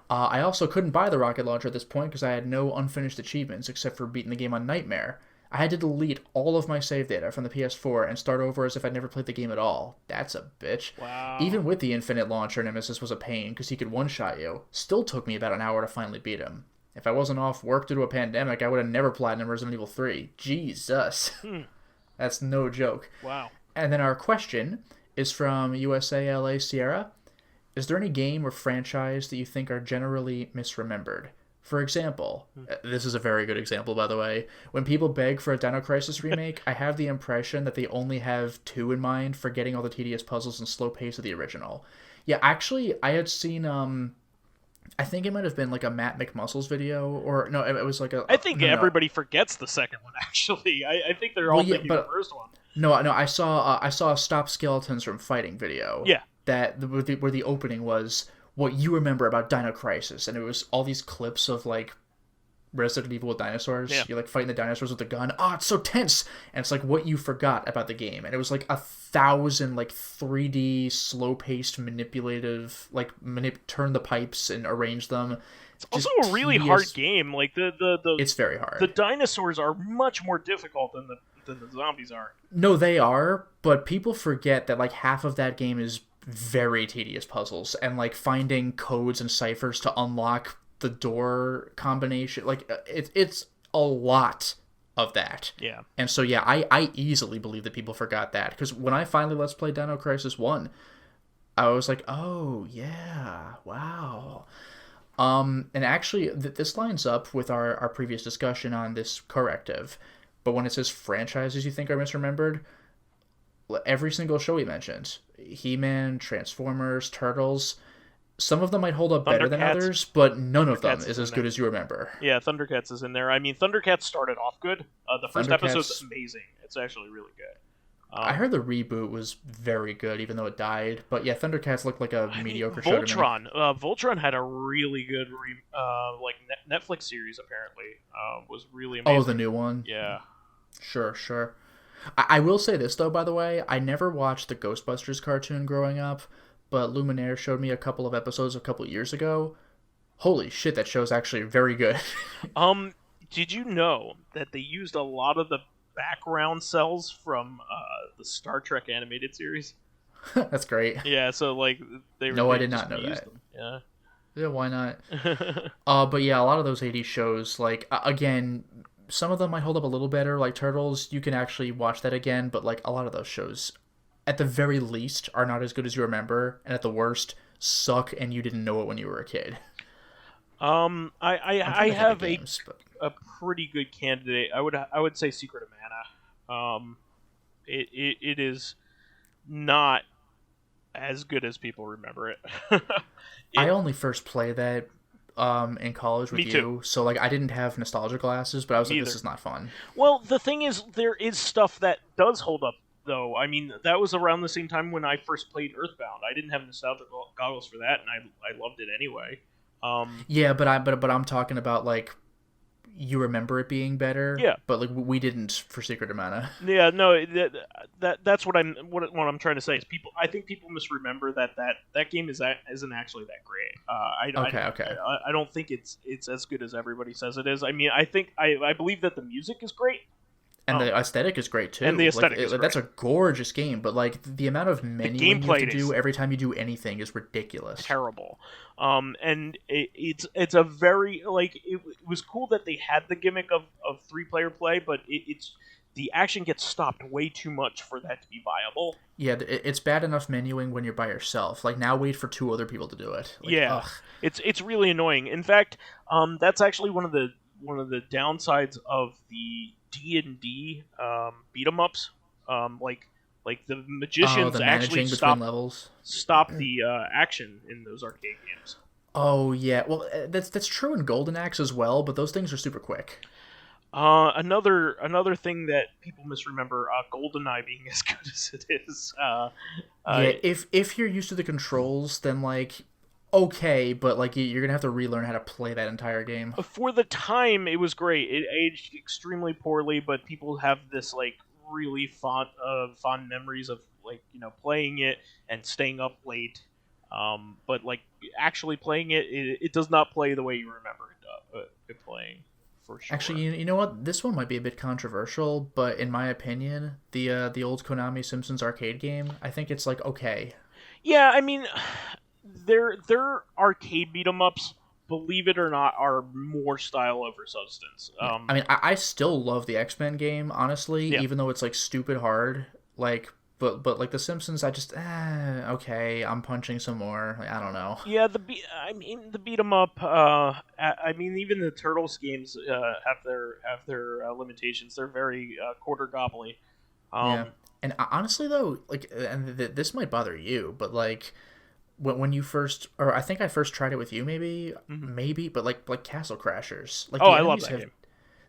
I also couldn't buy the rocket launcher at this point because I had no unfinished achievements except for beating the game on Nightmare. I had to delete all of my save data from the PS4 and start over as if I'd never played the game at all. That's a bitch. Wow. Even with the infinite launcher, Nemesis was a pain because he could one-shot you. Still took me about an hour to finally beat him. If I wasn't off work due to a pandemic, I would have never platinumed Resident Evil 3. Jesus. That's no joke. Wow. And then our question is from USA Sierra. Is there any game or franchise that you think are generally misremembered? For example, this is a very good example, by the way. When people beg for a Dino Crisis remake, I have the impression that they only have two in mind, forgetting all the tedious puzzles and slow pace of the original. Yeah, actually, I had seen, I think it might have been like a Matt McMuscles video, or no, it was like a. I think no, everybody forgets the second one. Actually, I think they're all Well, yeah, thinking but the first one. no, I saw a Stop Skeletons from Fighting video. Yeah. That where the opening was what you remember about Dino Crisis, and it was all these clips of like Resident Evil with dinosaurs. Yeah. You're like fighting the dinosaurs with a gun. Oh, it's so tense, and it's like what you forgot about the game, and it was like 1,000 like 3D slow paced manipulative like turn the pipes and arrange them. It's also a really hard game. Like the it's very hard. The dinosaurs are much more difficult than the zombies are. No, they are, but people forget that like half of that game is very tedious puzzles and like finding codes and ciphers to unlock the door combination. Like it's a lot of that. Yeah. And so yeah, I easily believe that people forgot that, because when I finally Let's Play Dino Crisis 1, I was like, oh yeah, wow. And actually this lines up with our previous discussion on this corrective. But when it says franchises you think are misremembered, every single show we mentioned, He-Man, Transformers, Turtles, some of them might hold up better than others, but none of them is as good as you remember. Yeah, Thundercats is in there. I mean, Thundercats started off good. The first episode's amazing. It's actually really good. I heard the reboot was very good, even though it died. But yeah, Thundercats looked like a mediocre show to me. Voltron had a really good Netflix series, apparently. Was really amazing. Oh, the new one? Yeah. Sure. I will say this, though, by the way. I never watched the Ghostbusters cartoon growing up, but Luminaire showed me a couple of episodes a couple years ago. Holy shit, that show's actually very good. Did you know that they used a lot of the background cells from the Star Trek animated series? That's great. Yeah, so like I did not know that. Them. Yeah, why not? But yeah, a lot of those 80s shows, like again, some of them might hold up a little better, like Turtles. You can actually watch that again, but like a lot of those shows, at the very least, are not as good as you remember, and at the worst, suck and you didn't know it when you were a kid. I have a pretty good candidate. I would say Secret of Mana. It is not as good as people remember it. I only first played that in college with you, too. So like I didn't have nostalgia glasses, but I was like, this is not fun. Well, the thing is, there is stuff that does hold up, though. I mean, that was around the same time when I first played Earthbound. I didn't have nostalgia goggles for that, and I loved it anyway. Yeah, but I'm talking about like you remember it being better. Yeah, but like we didn't for Secret of Mana. Yeah, no, that's what I'm trying to say is I think people misremember that game isn't actually that great. I don't think it's as good as everybody says it is. I mean, I believe that the music is great. And the aesthetic is great, too. And the aesthetic is great. That's a gorgeous game, but like the amount of menuing you have to do every time you do anything is ridiculous. Terrible. And it's a very, like, it was cool that they had the gimmick of 3-player play, but it's the action gets stopped way too much for that to be viable. Yeah, it's bad enough menuing when you're by yourself. Like, now wait for 2 other people to do it. Like, yeah, ugh. It's really annoying. In fact, that's actually one of the downsides of the D&D beat 'em ups. Like the magicians actually stop the action in those arcade games. Oh yeah, well that's true in Golden Axe as well, but those things are super quick. Another thing that people misremember, GoldenEye being as good as it is. Yeah, if you're used to the controls, then like okay, but like you're gonna have to relearn how to play that entire game. For the time, it was great. It aged extremely poorly, but people have this like really fond memories of like playing it and staying up late. But like actually playing it does not play the way you remember it playing. For sure. Actually, you know what? This one might be a bit controversial, but in my opinion, the old Konami Simpsons arcade game, I think it's like okay. Yeah, I mean, their arcade beat 'em ups believe it or not, are more style over substance. I mean, I still love the X-Men game, honestly, Yeah. even though it's like stupid hard. Like, but like the Simpsons, I just okay, I'm punching some more. Like, I don't know. Yeah, I mean the beat 'em up. I mean even the Turtles games have their limitations. They're very quarter gobbly. Yeah, Um, and honestly though, like, and this might bother you, but like when you first, or I think I first tried it with you, mhm. maybe, but like Castle Crashers, like Oh, I love that game.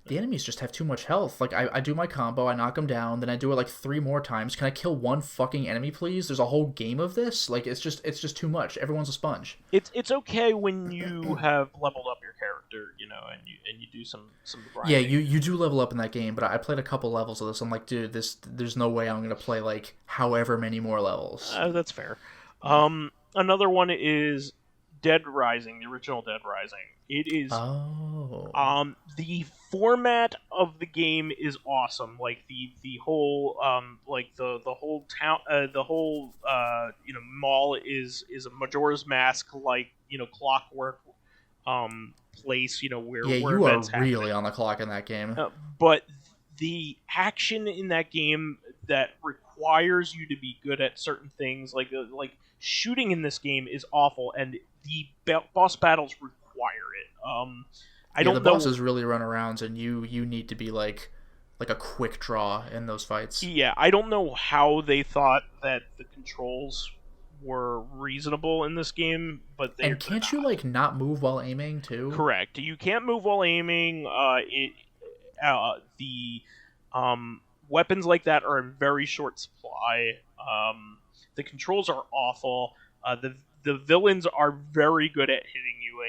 the enemies just have too much health. Like I do my combo, I knock them down, then I do it like 3 more times. Can I kill one fucking enemy, please? There's a whole game of this. Like it's just too much. Everyone's a sponge. It's okay when you have leveled up your character, and you do some Yeah, grinding. you do level up in that game, but I played a couple levels of this. I'm like, dude, there's no way I'm gonna play like however many more levels. That's fair. Another one is Dead Rising, the original Dead Rising. It is Oh. the format of the game is awesome. Like the whole like the whole town the whole mall is a Majora's Mask, like clockwork place, Yeah, where you are events really happen. on the clock in that game. But the action in that game that requires you to be good at certain things, like shooting in this game, is awful, and the boss battles require it. I Yeah, the don't know. bosses really run around, and you need to be like a quick draw in those fights. Yeah, I don't know how they thought that the controls were reasonable in this game, but they're And can't you not. like not move while aiming too? Correct. You can't move while aiming. The weapons like that are in very short supply. The controls are awful. The villains are very good at hitting you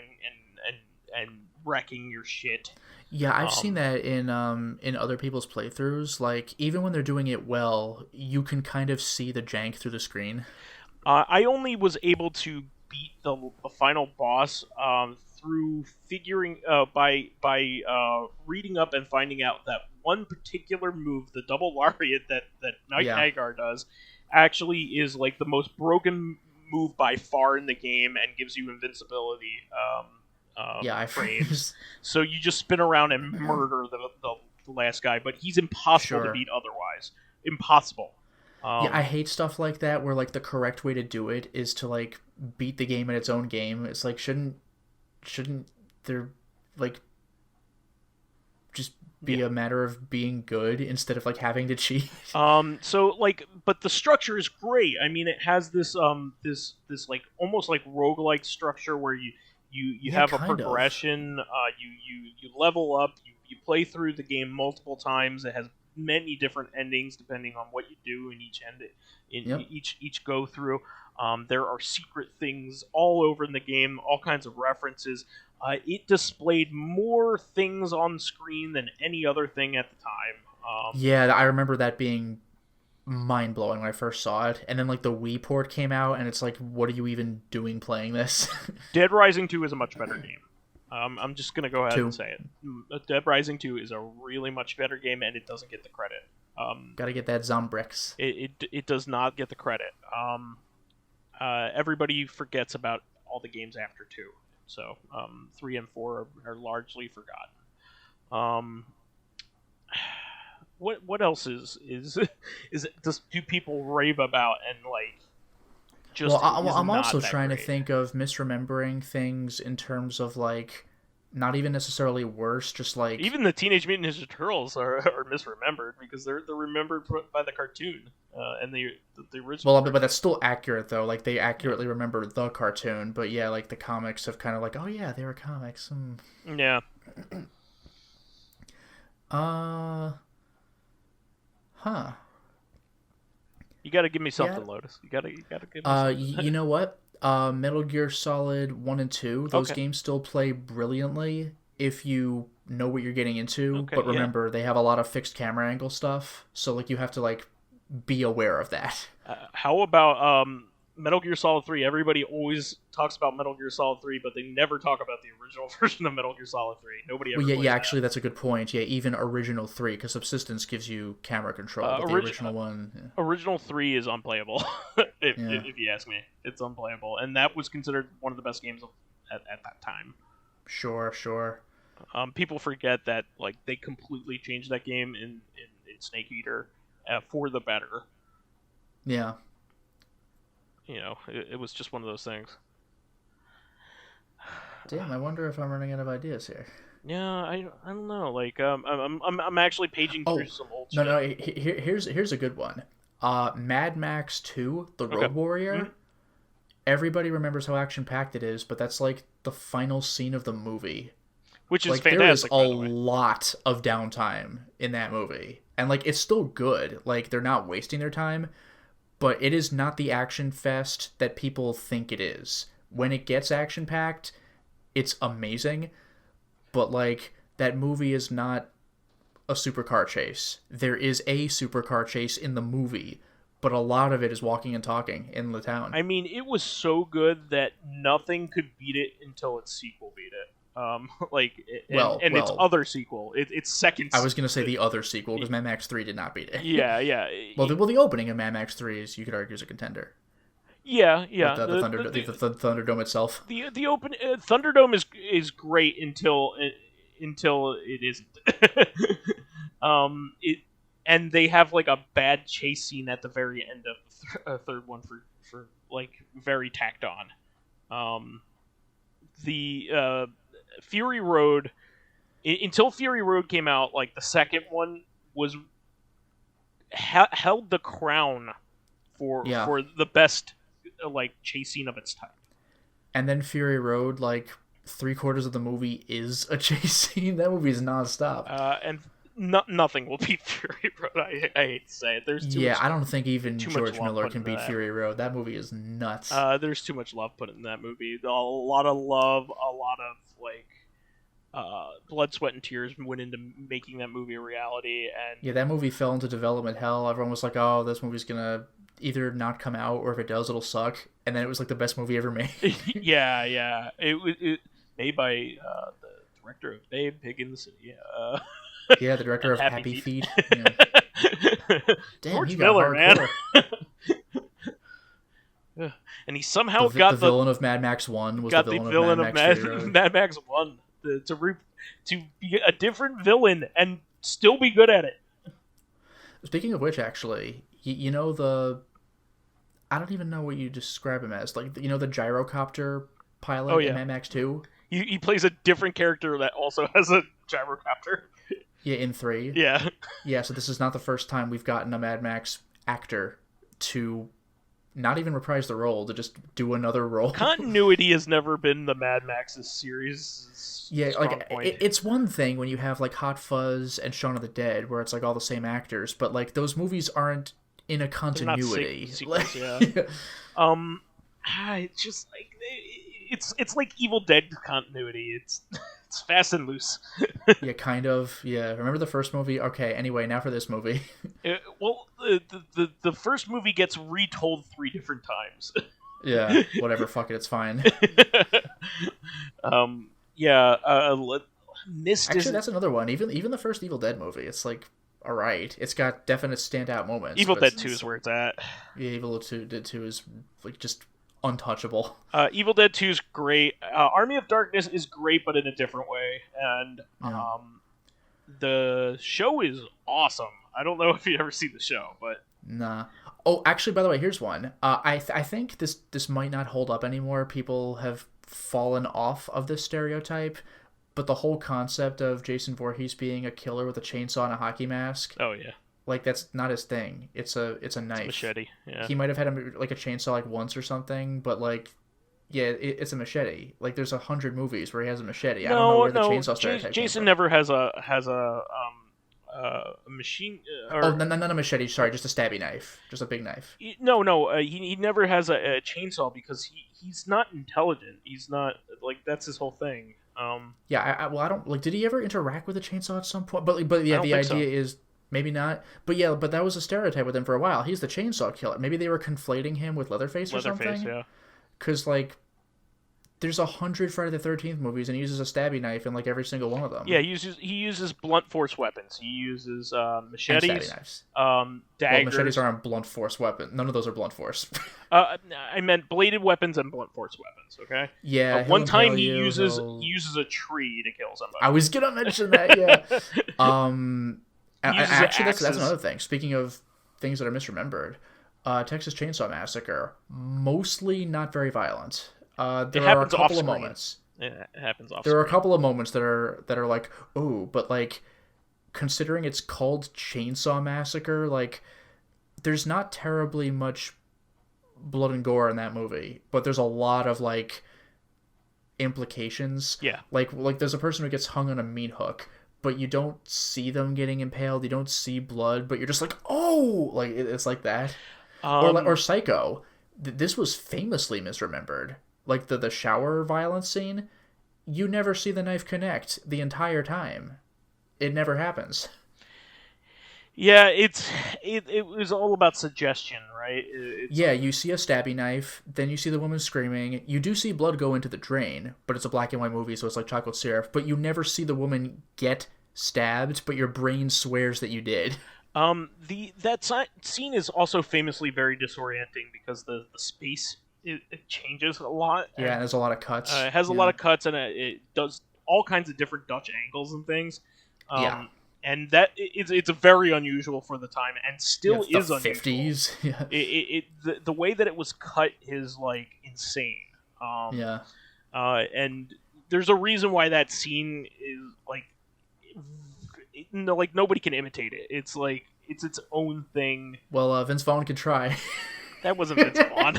and wrecking your shit. Yeah, I've seen Um, that in other people's playthroughs. Like even when they're doing it well, you can kind of see the jank through the screen. I only was able to beat the final boss through figuring by reading up and finding out that one particular move, the double lariat that Knight Yeah. Hagar does, actually is like the most broken move by far in the game and gives you invincibility Yeah, I frames. So you just spin around and murder the last guy, but he's impossible to Sure. beat otherwise. Impossible. Yeah, I Um, hate stuff like that where like the correct way to do it is to like beat the game in its own game. It's like shouldn't there like just be yeah. a matter of being good instead of like having to cheat? So like, but the structure is great. I mean, it has this like almost like roguelike structure where you Yeah, have a kind of. progression. You level up. You play through the game multiple times. It has many different endings depending on what you do in each end, in Yep. each go through. There are secret things all over in the game, all kinds of references. It displayed more things on screen than any other thing at the time. Yeah, I remember that being mind blowing when I first saw it. And then like the Wii port came out and it's like what are you even doing playing this? Dead Rising 2 is a much better game. I'm just gonna go ahead and 2. say it. Dead Rising 2 is a really much better game, and it doesn't get the credit. Got to get that Zombrix. It does not get the credit. Everybody forgets about all the games after 2, so 3 and 4 are largely forgotten. Um, what else do people rave about and like just Well, is I'm not also that trying to great? think of misremembering things in terms of like not even necessarily worse, just like Even the Teenage Mutant Ninja Turtles are misremembered because they're remembered by the cartoon and the original well, but cartoon. that's still accurate though. Like they accurately remember the cartoon, but yeah, like the comics have kind of like, oh yeah, they were comics. Yeah, Uh, huh. you got to give me Yeah. something, Lotus. You gotta give me something. You know what? Metal Gear Solid 1 and 2, those Okay, games still play brilliantly if you know what you're getting into, okay, but yeah. remember they have a lot of fixed camera angle stuff, so like you have to like be aware of that. How about Metal Gear Solid 3? Everybody always talks about Metal Gear Solid 3, but they never talk about the original version of Metal Gear Solid 3. Nobody ever Well, yeah, plays actually that's a good point. Yeah, even original 3 cuz Subsistence gives you camera control, that. but the original one, Original 3 is unplayable, yeah. if you ask me. It's unplayable, and that was considered one of the best games at that time. Sure. People forget that like they completely changed that game in Snake Eater for the better. Yeah. It was just one of those things. Damn, I wonder if I'm running out of ideas here. Yeah, I don't know. Like I'm actually paging through Oh, some old no, shit. no. Here's a good one. Mad Max 2, The Okay. Road Warrior. Mm-hmm. Everybody remembers how action packed it is, but that's like the final scene of the movie. Which is Like there is fantastic, a by the way. lot of downtime in that movie, and like it's still good. Like they're not wasting their time, but it is not the action fest that people think it is. When it gets action packed, it's amazing, but like that movie is not a supercar chase. There is a supercar chase in the movie, but a lot of it is walking and talking in the town. I mean, it was so good that nothing could beat it until its sequel beat it. Its Well, other sequel, its second. I was gonna say the other sequel because Mad Max 3 did not beat it. Yeah. The opening of Mad Max 3 is, you could argue, is a contender. Yeah. Like the Thunderdome itself. The open Thunderdome is great until it isn't. It and they have like a bad chase scene at the very end of the third one for like very tacked on. The Fury Road, until Fury Road came out, like the second one was held the crown for the best like chase scene of its type. And then Fury Road, like 3/4 of the movie is a chase scene. That movie is nonstop. And nothing will beat Fury Road. I hate to say it. There's too much, I don't think even George Miller can beat that. Fury Road. That movie is nuts. There's too much love put in that movie. A lot of love, a lot of like blood, sweat, and tears went into making that movie a reality. And yeah, that movie fell into development hell. Everyone was like, "Oh, this movie's gonna either not come out, or if it does, it'll suck." And then it was like the best movie ever made. yeah. It made by the director of Babe, Pig in the City. Yeah, the director of Happy Feet. Yeah. Damn, George Miller, man. And he somehow got the villain of Mad Max 1 was got the villain of Mad Max 1 to be a different villain and still be good at it. Speaking of which, actually, you know I don't even know what you describe him as. Like, you know the gyrocopter pilot in Mad Max 2? He plays a different character that also has a gyrocopter. Yeah, in 3. Yeah. Yeah, so this is not the first time we've gotten a Mad Max actor to not even reprise the role, to just do another role. Continuity has never been the Mad Max's series. Yeah, like it's one thing when you have like Hot Fuzz and Shaun of the Dead, where it's like all the same actors, but like those movies aren't in a continuity. Sequels, yeah. It's just like it's like Evil Dead continuity. It's fast and loose. Yeah, kind of. Yeah, remember the first movie? Okay. Anyway, now for this movie. The first movie gets retold 3 different times. Yeah, whatever. Fuck it. It's fine. Mist. Actually, that's another one. Even the first Evil Dead movie, it's like all right. It's got definite standout moments. Evil Dead 2 is where it's at. Yeah, Evil Dead 2 is like just untouchable. Evil Dead 2 is great. Army of Darkness is great, but in a different way. And the show is awesome. I don't know if you ever see the show, but nah. Oh, actually, by the way, here's one. I think this might not hold up anymore. People have fallen off of this stereotype, but the whole concept of Jason Voorhees being a killer with a chainsaw and a hockey mask. Oh yeah. Like that's not his thing. It's a knife. It's a machete. Yeah. He might have had like a chainsaw like once or something, but like, yeah, it's a machete. Like there's 100 movies where he has a machete. I don't know where the chainsaw stereotype Jason came from. never has a machine. Not a machete. Sorry, just a stabby knife, just a big knife. No. He never has a chainsaw because he's not intelligent. He's not like that's his whole thing. Yeah, I don't like. Did he ever interact with a chainsaw at some point? But yeah, the idea is. Maybe not, but that was a stereotype with him for a while. He's the chainsaw killer. Maybe they were conflating him with Leatherface or something. Leatherface, yeah. Because like, there's 100 Friday the 13th movies, and he uses a stabby knife in like every single one of them. Yeah, he uses blunt force weapons. He uses And machetes, stabby knives. Well, machetes daggers. aren't blunt force weapon. None of those are blunt force. I meant bladed weapons and blunt force weapons. Okay. Yeah, he'll One time impale he you. uses a tree to kill somebody. I was gonna mention that. Yeah. Uses Actually, that's axes. another thing. Speaking of things that are misremembered, Texas Chainsaw Massacre, mostly not very violent. There are a couple of moments. Yeah, it happens off. There are a couple of moments that are like, oh, but like, considering it's called Chainsaw Massacre, like, there's not terribly much blood and gore in that movie, but there's a lot of like implications. Yeah. Like there's a person who gets hung on a meat hook, but you don't see them getting impaled. You don't see blood, but you're just like, oh, like it's like that. Or Psycho. This was famously misremembered. Like the shower violence scene, you never see the knife connect the entire time. It never happens. Yeah, it was all about suggestion, right? Yeah, you see a stabby knife, then you see the woman screaming. You do see blood go into the drain, but it's a black and white movie, so it's like chocolate syrup. But you never see the woman get stabbed, but your brain swears that you did. That scene is also famously very disorienting because the space it changes a lot. Yeah, and there's a lot of cuts. It has a lot of cuts, and it does all kinds of different Dutch angles and things. Yeah. And that it's very unusual for the time, and still is unusual. 50s. Yeah. The way that it was cut is like insane. Yeah. And there's a reason why that scene is like, like nobody can imitate it. It's like it's its own thing. Well, Vince Vaughn could try. That wasn't Vince Vaughn.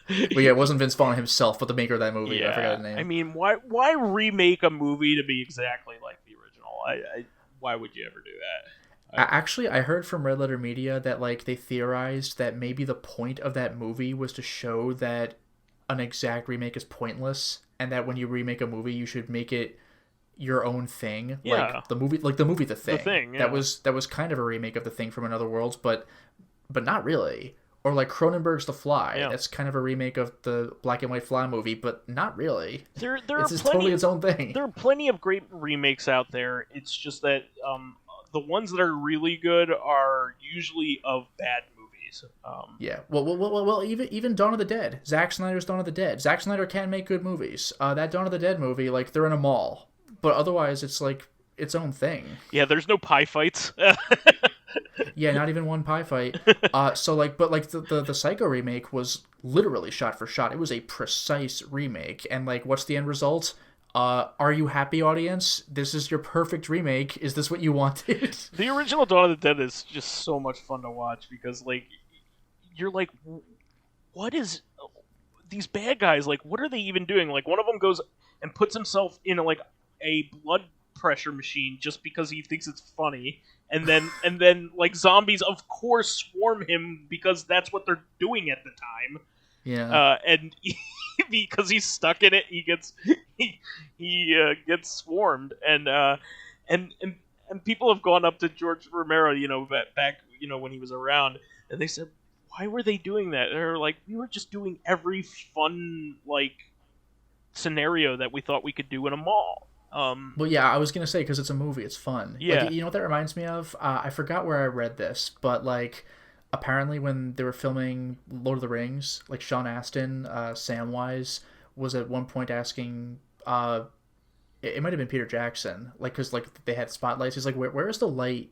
Well, yeah, it wasn't Vince Vaughn himself, but the maker of that movie. Yeah. I forgot his name. I mean, why remake a movie to be exactly like the original? Why would you ever do that? Actually, I heard from Red Letter Media that like they theorized that maybe the point of that movie was to show that an exact remake is pointless, and that when you remake a movie, you should make it your own thing. Yeah. Like the movie The Thing. The Thing. Yeah. That was kind of a remake of The Thing from Another Worlds, but not really. Or like Cronenberg's The Fly. Yeah. That's kind of a remake of the black and white Fly movie, but not really. It's totally its own thing. There are plenty of great remakes out there. It's just that the ones that are really good are usually of bad movies. Yeah. Well. Even Dawn of the Dead. Zack Snyder's Dawn of the Dead. Zack Snyder can make good movies. That Dawn of the Dead movie, like they're in a mall, but otherwise it's like its own thing. Yeah. There's no pie fights. Yeah, not even one pie fight. But the Psycho remake was literally shot for shot. It was a precise remake, and like, what's the end result? Are you happy, audience? This is your perfect remake. Is this what you wanted? The original Dawn of the Dead is just so much fun to watch because like you're like, what is these bad guys like? What are they even doing? Like one of them goes and puts himself in like a blood pressure machine just because he thinks it's funny. And then like zombies of course swarm him because that's what they're doing at the time. Yeah. And because he's stuck in it, he gets swarmed. And people have gone up to George Romero, back when he was around, and they said, why were they doing that? They're like, we were just doing every fun like scenario that we thought we could do in a mall. Well, yeah, I was gonna say because it's a movie, it's fun. Yeah. Like, you know what that reminds me of? I forgot where I read this, but like, apparently when they were filming Lord of the Rings, like Sean Astin, Samwise was at one point asking, it might have been Peter Jackson, like because like they had spotlights. He's like, where is the light,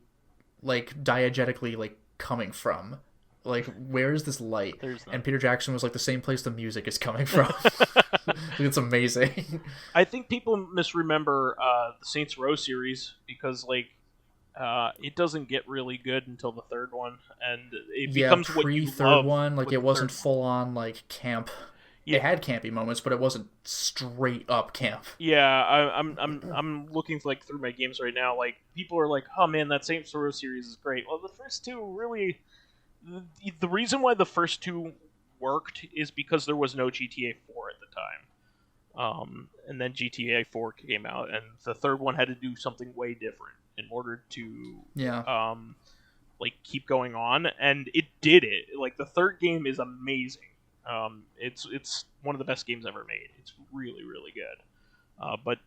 like diegetically like coming from? Like, where is this light? And Peter Jackson was like, the same place the music is coming from. It's amazing. I think people misremember the Saints Row series because like it doesn't get really good until the third one, and it becomes what you third one. Like it wasn't full on like camp. Yeah. It had campy moments, but it wasn't straight up camp. Yeah, I'm looking like through my games right now. Like people are like, oh man, that Saints Row series is great. Well, the first two really. The reason why the first two worked is because there was no GTA 4 at the time. And then GTA 4 came out, and the third one had to do something way different in order to like keep going on, and it did it. Like the third game is amazing. It's one of the best games ever made. It's really really good. But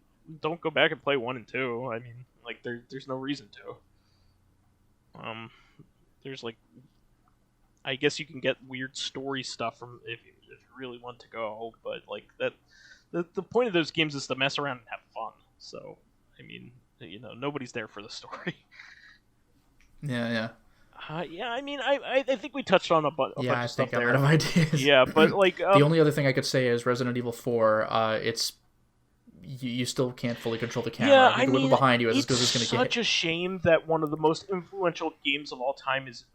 don't go back and play 1 and 2. I mean, like there's no reason to. There's like, I guess you can get weird story stuff from if you really want to go, but like that, the point of those games is to mess around and have fun. So, I mean, nobody's there for the story. Yeah. Yeah, I mean, I think we touched on a bunch of stuff there. Yeah, I think I'm out of ideas. Yeah, but like the only other thing I could say is Resident Evil 4. It's you still can't fully control the camera. Yeah, you can whip it behind you as good as it's going to get. It's such a shame that one of the most influential games of all time is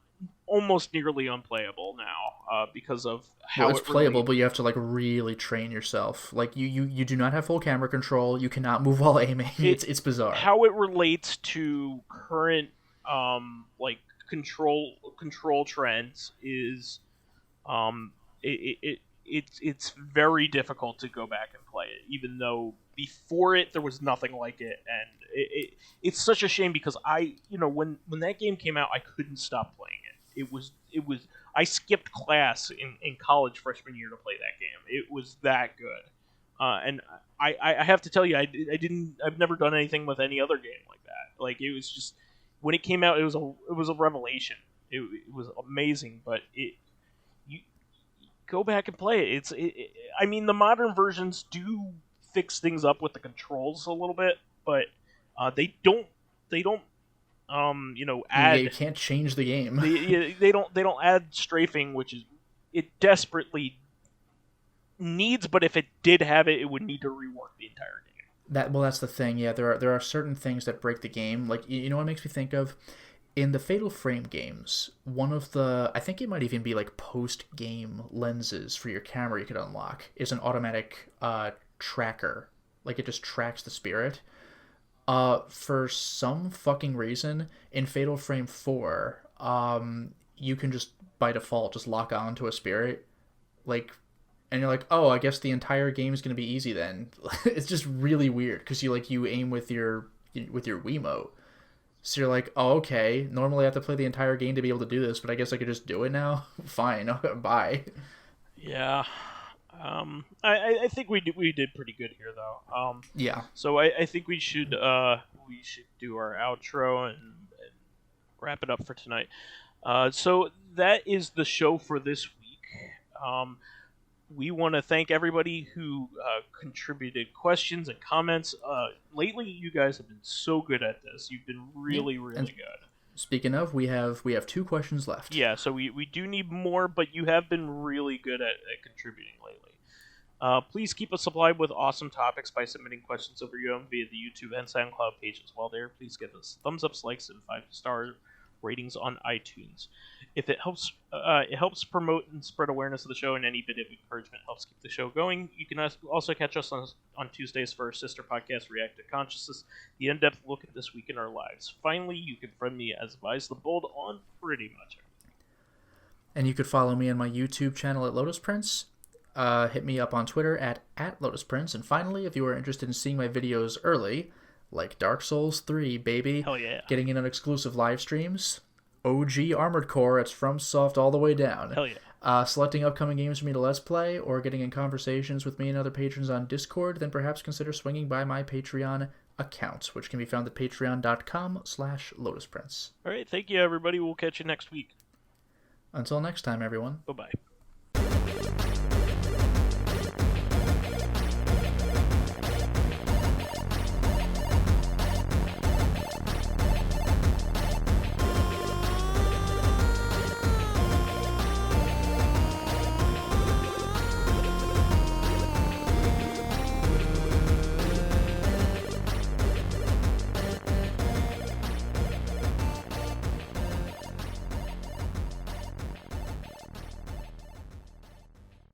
almost nearly unplayable now because of how it's playable, but you have to like really train yourself. Like you do not have full camera control. You cannot move while aiming. It's bizarre. How it relates to current like control trends is it's very difficult to go back and play it, even though before it there was nothing like it, and it's such a shame because when that game came out I couldn't stop playing it. It was I skipped class in college freshman year to play that game. It was that good, and I have to tell you I've never done anything with any other game like that. Like it was just when it came out it was a revelation. It was amazing, but you go back and play it. I mean the modern versions do fix things up with the controls a little bit, but they don't add. You can't change the game. they don't add strafing, which is it desperately needs. But if it did have it, it would need to rework the entire game. That's the thing. Yeah, there are certain things that break the game. Like you know what it makes me think of. In the Fatal Frame games, one of the, I think it might even be like post-game lenses for your camera you could unlock, is an automatic tracker. Like it just tracks the spirit. For some fucking reason, in Fatal Frame 4, you can just, by default, just lock on to a spirit. Like, and you're like, oh, I guess the entire game is going to be easy then. It's just really weird, because you aim with your Wiimote. So you're like, oh, okay, normally I have to play the entire game to be able to do this, but I guess I could just do it now? Fine, bye. Yeah. I think we did pretty good here, though. Yeah. So I think we should do our outro and wrap it up for tonight. So that is the show for this week. We want to thank everybody who contributed questions and comments. Lately, you guys have been so good at this. You've been really good. Speaking of, we have 2 questions left. Yeah, so we do need more, but you have been really good at contributing lately. Please keep us supplied with awesome topics by submitting questions over via the YouTube and SoundCloud pages. While there, please give us thumbs ups, likes, and 5-star ratings on iTunes. If it helps promote and spread awareness of the show, and any bit of encouragement helps keep the show going. You can also catch us on Tuesdays for our sister podcast, Corrective Consciousness, the in-depth look at this week in our lives. Finally, you can friend me as vysethebold on pretty much everything. And you could follow me on my YouTube channel at Lotus Prince. Hit me up on Twitter at Lotus Prince. And finally, if you are interested in seeing my videos early, like Dark Souls 3, baby. Hell yeah. Getting in on exclusive live streams. OG Armored Core, it's FromSoft all the way down. Hell yeah. Selecting upcoming games for me to Let's Play, or getting in conversations with me and other patrons on Discord, then perhaps consider swinging by my Patreon account, which can be found at patreon.com/LotusPrince. All right, thank you, everybody. We'll catch you next week. Until next time, everyone. Bye-bye.